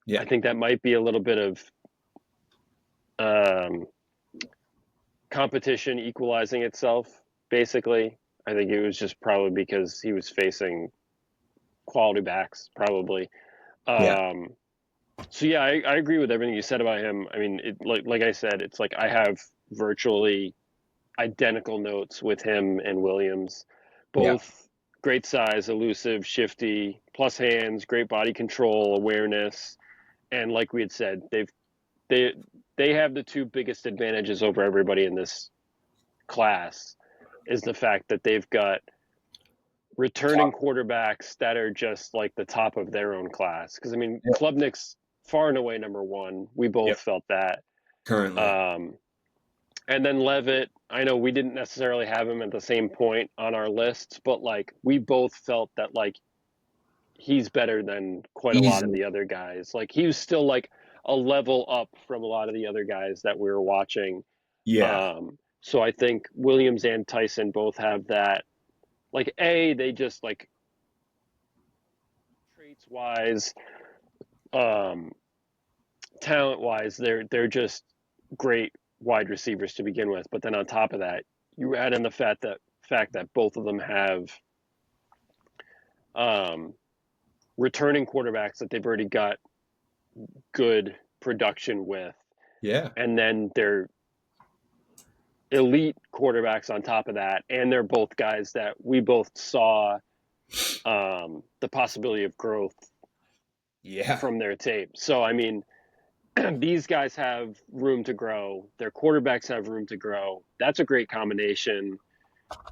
Yeah. I think that might be a little bit of um, competition equalizing itself, basically. I think it was just probably because he was facing quality backs, probably. Yeah. So yeah, I agree with everything you said about him. I mean, like I said, it's like I have virtually identical notes with him and Williams. Yeah. Both great size, elusive, shifty, plus hands, great body control, awareness, and like we had said, they they have the 2 biggest advantages over everybody in this class is the fact that they've got returning quarterbacks that are just like the top of their own class. Because I mean, Yeah. Klubnik's far and away number 1. We both Yep. felt that. Currently. And then Levitt, I know we didn't necessarily have him at the same point on our lists, but like we both felt that like he's better than quite a lot of Easily. the other guys. Like he was still like a level up from a lot of the other guys that we were watching. Yeah. So I think Williams and Tyson both have that. Like they just like traits wise, um, talent wise, they're just great wide receivers to begin with. But then on top of that, you add in the fact that both of them have um, returning quarterbacks that they've already got good production with, Yeah. and then they're elite quarterbacks on top of that, and they're both guys that we both saw the possibility of growth Yeah. from their tape. So I mean, these guys have room to grow. Their quarterbacks have room to grow. That's a great combination.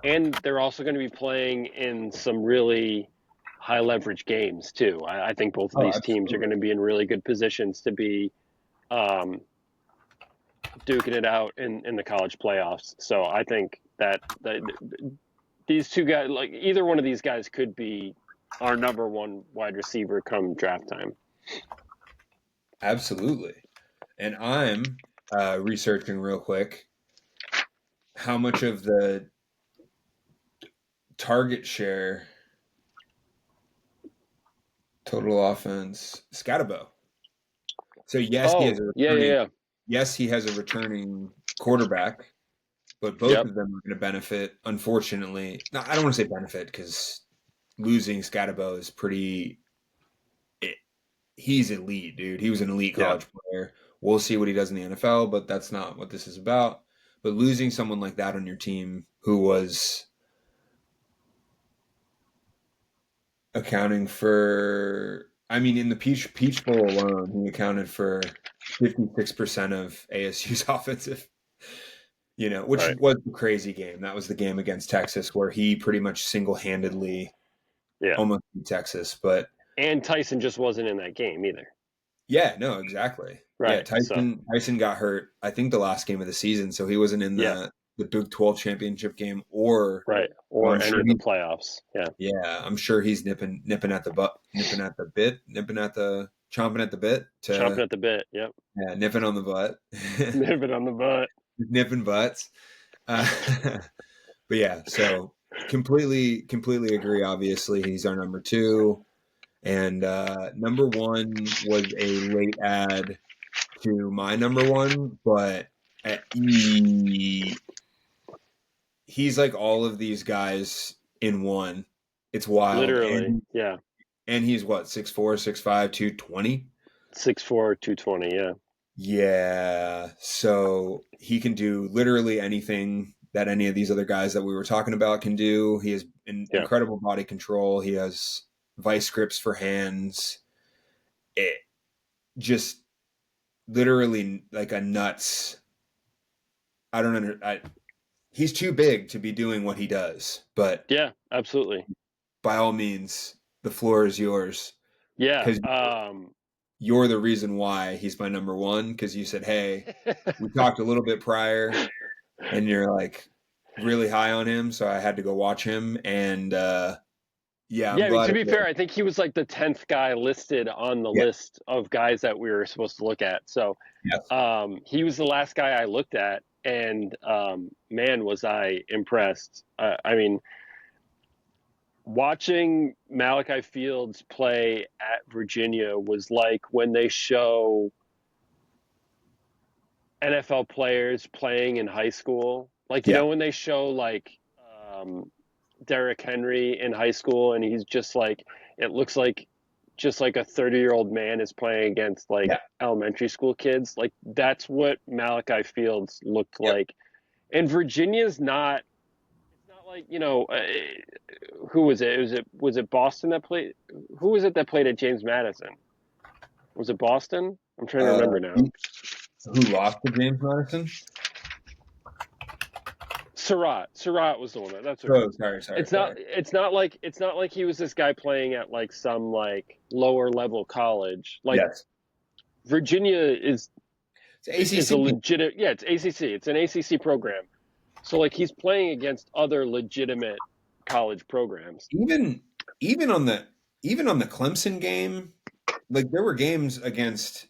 and they're also going to be playing in some really high leverage games too. I think both of Oh, these teams are absolutely. going to be in really good positions to be um, duking it out in the college playoffs. So I think that these two guys, like either one of these guys, could be our number one wide receiver come draft time. Absolutely. And I'm researching real quick how much of the target share total offense Scatabo. So Oh, yeah, yeah, yeah. yes, he has a returning quarterback, but both Yep. of them are going to benefit. Unfortunately, no, I don't want to say benefit because losing Scatabo is pretty. He's elite, dude. He was an elite Yeah. college player. We'll see what he does in the NFL, but that's not what this is about. But losing someone like that on your team who was accounting for, I mean, in the Peach Bowl alone, he accounted for 56% of ASU's offensive, which Right. was a crazy game. That was the game against Texas where he pretty much single handedly Yeah. almost beat Texas. But And Tyson just wasn't in that game either. yeah, no, exactly. Yeah, Right. So, Tyson got hurt, I think the last game of the season, so he wasn't in yeah. the Big 12 championship game or Right. well, Or any of the playoffs. Yeah. I'm sure he's nipping at the butt, nipping at the bit, chomping at the bit Chomping to at the bit. Yep. nipping on the butt. Nipping on the butt. Nipping butts. Uh, but yeah, so completely agree. Obviously, he's our number two. And number one was a late add to my number one, but he's like all of these guys in one. It's wild. Literally. Yeah. And he's what, 6'4", 6'5", 220? 6'4", 220. Yeah. Yeah. So he can do literally anything that any of these other guys that we were talking about can do. He has Yeah. incredible body control. He has vice grips for hands. It just literally like a nuts. I don't under. He's too big to be doing what he does, but Yeah. Absolutely. by all means, the floor is yours Yeah. because you're the reason why he's my number one. Because you said, "Hey, we talked a little bit prior, and you're like really high on him, so I had to go watch him." And yeah, I'm Yeah, I mean, glad to it be did. fair, I think he was like the 10th guy listed on the Yeah, list of guys that we were supposed to look at. So yes, he was the last guy I looked at, and man, was I impressed. I mean, watching Malachi Fields play at Virginia was like when they show NFL players playing in high school. Like, yeah, when they show like um, Derrick Henry in high school, and he's just like, it looks like just like a 30-year-old man is playing against like yeah, elementary school kids. Like, that's what Malachi Fields looked yep. like. And Virginia's not, it's not like, who was it? Was it Boston that played? Who was it that played at James Madison? Was it Boston? I'm trying to Uh, remember now. who lost to James Madison? Surratt was the one. That's what it Oh, was. sorry. It's not like he was this guy playing at like some like lower level college. Like Yes, Virginia it's is a ACC. legit, yeah, it's ACC. It's an ACC program. So like he's playing against other legitimate college programs. Even even on the even on the Clemson game, like there were games against.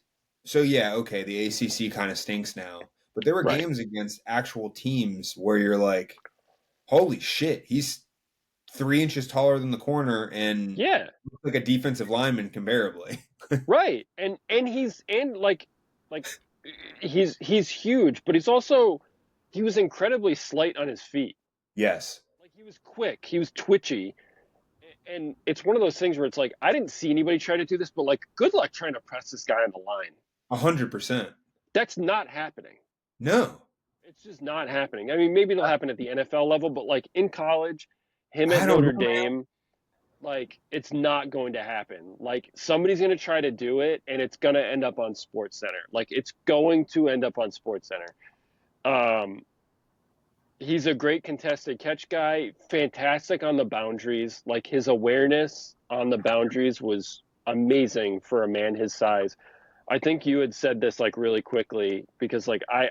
So yeah, okay, the ACC kind of stinks now, but there were Right. games against actual teams where you're like, holy shit, he's 3 inches taller than the corner and Yeah. looks like a defensive lineman comparably. Right. And like he's huge, but he was incredibly slight on his feet. Yes, Like he was quick, he was twitchy, and it's one of those things where it's like I didn't see anybody try to do this, but like good luck trying to press this guy on the line. 100%. That's not happening. No, It's just not happening. I mean, maybe it'll happen at the NFL level, but like in college, him at I don't Notre know, man. Dame, like it's not going to happen. Like somebody's going to try to do it and it's going to end up on Sports Center. Like it's going to end up on Sports Center. Um he's a great contested catch guy, fantastic on the boundaries. Like his awareness on the boundaries was amazing for a man his size. I think you had said this like really quickly because like I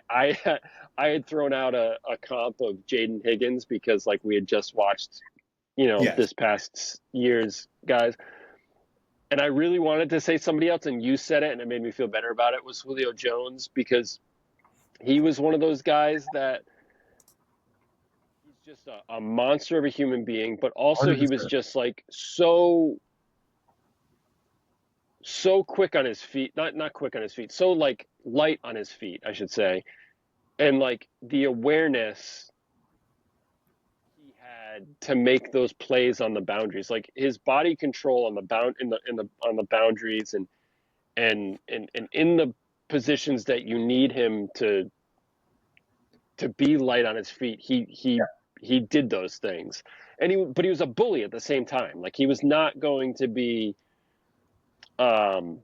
had thrown out a comp of Jaden Higgins because like we had just watched, Yes. this past year's guys. And I really wanted to say somebody else, and you said it, and it made me feel better about it, was Julio Jones, because he was one of those guys that he's just a monster of a human being, but also he was 100%. just like so quick on his feet, not quick on his feet, so like light on his feet, I should say, and like the awareness he had to make those plays on the boundaries, like his body control on the bound in the on the boundaries, and in the positions that you need him to be light on his feet, Yeah. he did those things, but he was a bully at the same time. Like he was not going to be, um,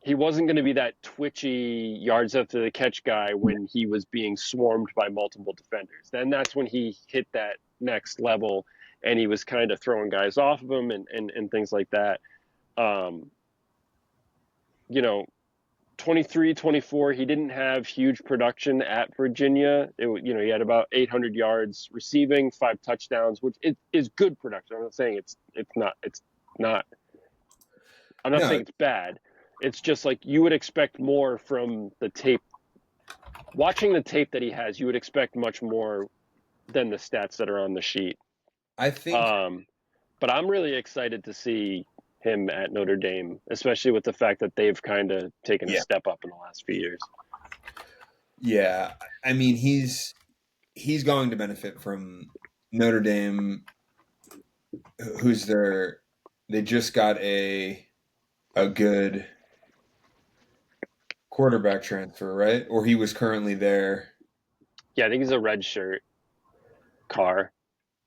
he wasn't going to be that twitchy yards after the catch guy when he was being swarmed by multiple defenders. Then that's when he hit that next level, and he was kind of throwing guys off of him and things like that. Um, you know, 23, 24, he didn't have huge production at Virginia. He had about 800 yards receiving, 5 touchdowns, which is good production. I'm not saying it's not. I'm not No, saying it's bad. It's just like you would expect more from the tape. Watching the tape that he has, you would expect much more than the stats that are on the sheet. I think, Um, but I'm really excited to see him at Notre Dame, especially with the fact that they've kind of taken a yeah, step up in the last few years. yeah. I mean, he's going to benefit from Notre Dame, who's their. They just got a good quarterback transfer, right? Or he was currently there, Yeah, I think he's a red shirt car.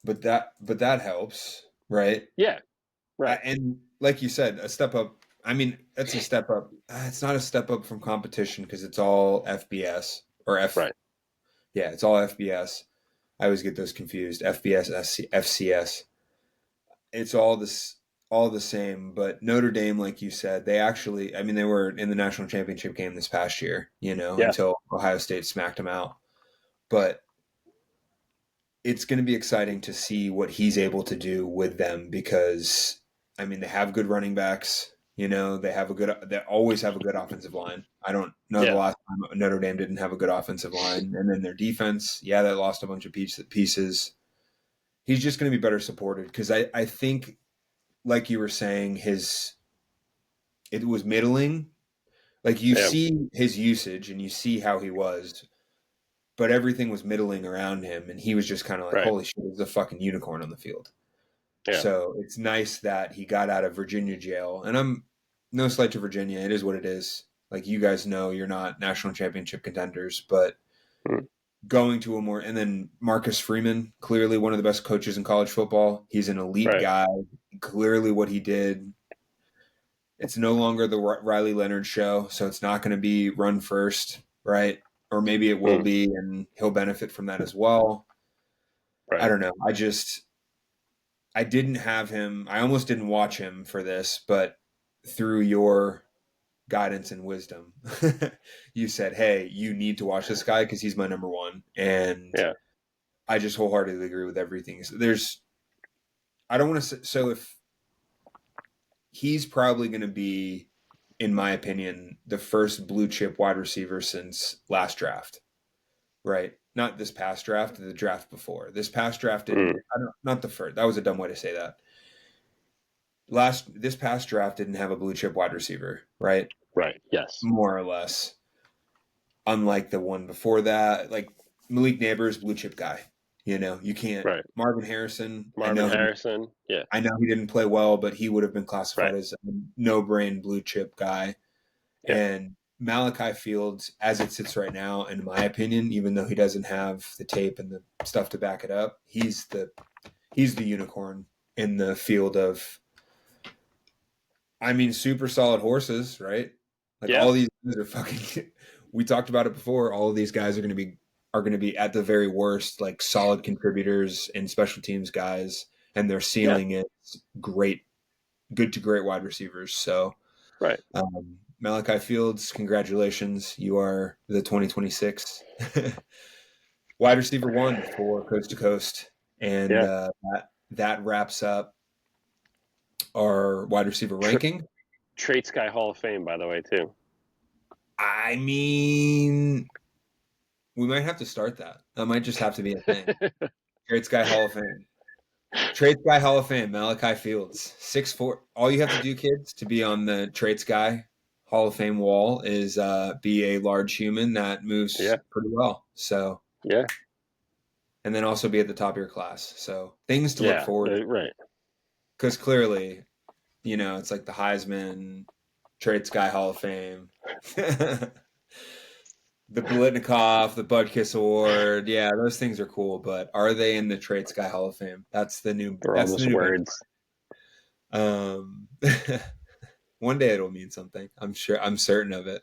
but that helps, right? Yeah, right, And like you said, a step up. I mean, that's a step up. It's not a step up from competition because it's all FBS or F. right. Yeah, it's all FBS. I always get those confused. FBS, FCS. It's all the same. But Notre Dame, like you said, they actually. I mean, they were in the national championship game this past year. Yeah, Until Ohio State smacked them out. But it's going to be exciting to see what he's able to do with them because I mean they have good running backs. They always have a good offensive line. I don't know the yeah, last time Notre Dame didn't have a good offensive line, and then their defense, yeah, they lost a bunch of pieces. He's just going to be better supported because I think, like you were saying, it was middling. Like you yeah, see his usage and you see how he was, but everything was middling around him, and he was just kind of like, right, "Holy shit, there's a fucking unicorn on the field." yeah, So it's nice that he got out of Virginia jail. And I'm no slight to Virginia. It is what it is. Like you guys know, you're not national championship contenders, but mm, going to a more, and then Marcus Freeman, clearly one of the best coaches in college football. He's an elite right, guy. Clearly what he did. It's no longer the Riley Leonard show. So it's not going to be run first, right? Or maybe it will mm, be, and he'll benefit from that as well. I right. don't know. I didn't have him. I almost didn't watch him for this, but through your guidance and wisdom, you said, "Hey, you need to watch this guy because he's my number one." And Yeah, I just wholeheartedly agree with everything. I don't want to say, so if he's probably going to be, in my opinion, the first blue chip wide receiver since last draft, right? Not this past draft, the draft before. This past draft mm, didn't, I don't, not the first. That was a dumb way to say that. This past draft didn't have a blue chip wide receiver, right? right. Yes, More or less. Unlike the one before that, like Malik Neighbors, blue chip guy. You can't. right. Marvin Harrison. Marvin Harrison. Yeah, I know he didn't play well, but he would have been right. classified as a no brain blue chip guy. Yeah, And Malachi Fields, as it sits right now, in my opinion, even though he doesn't have the tape and the stuff to back it up, he's the unicorn in the field of, I mean, super solid horses, right? Like yeah, all these guys are fucking. We talked about it before. All of these guys are going to be are going to be at the very worst like solid contributors and special teams guys, and their Yeah, ceiling is great, good to great wide receivers. So right. Malachi Fields, congratulations, you are the 2026 wide receiver one for Coast to Coast, and Yeah. that wraps up our wide receiver Tra- ranking. Traits Guy Hall of Fame, by the way, too. I mean, we might have to start that. That might just have to be a thing. Traits Guy Hall of Fame. Traits Guy Hall of Fame, Malachi Fields, 6'4". All you have to do, kids, to be on the Traits Guy Hall of Fame wall is be a large human that moves Yeah, pretty well. So, yeah, and then also be at the top of your class. So, things to look yeah. forward to. Right. Because clearly, it's like the Heisman, Traits Guy Hall of Fame. The Blitnikoff, the Budkiss Award, yeah, those things are cool, but are they in the Traits Guy Hall of Fame? That's the new They're all just benchmark. words. Um, one day it'll mean something. I'm certain of it.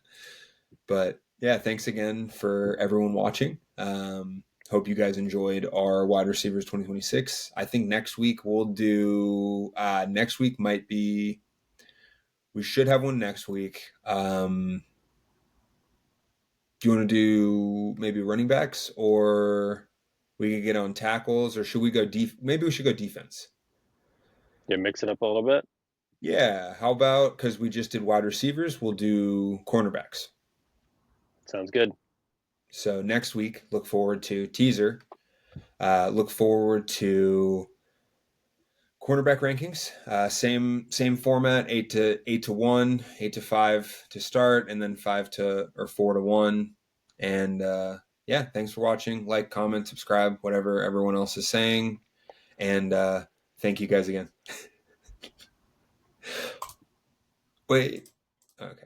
But yeah, thanks again for everyone watching. Hope you guys enjoyed our wide receivers 2026. I think next week we'll do. Next week might be. We should have one next week. Do you want to do maybe running backs, or we could get on tackles, or should we go maybe we should go defense. Yeah, mix it up a little bit. Yeah, how about, because we just did wide receivers, we'll do cornerbacks. Sounds good. So next week, look forward to teaser. Look forward to cornerback rankings. Same format, 8-1, 8-5 to start, and then 4-1. And yeah, thanks for watching. Like, comment, subscribe, whatever everyone else is saying. And thank you guys again. Wait. Okay.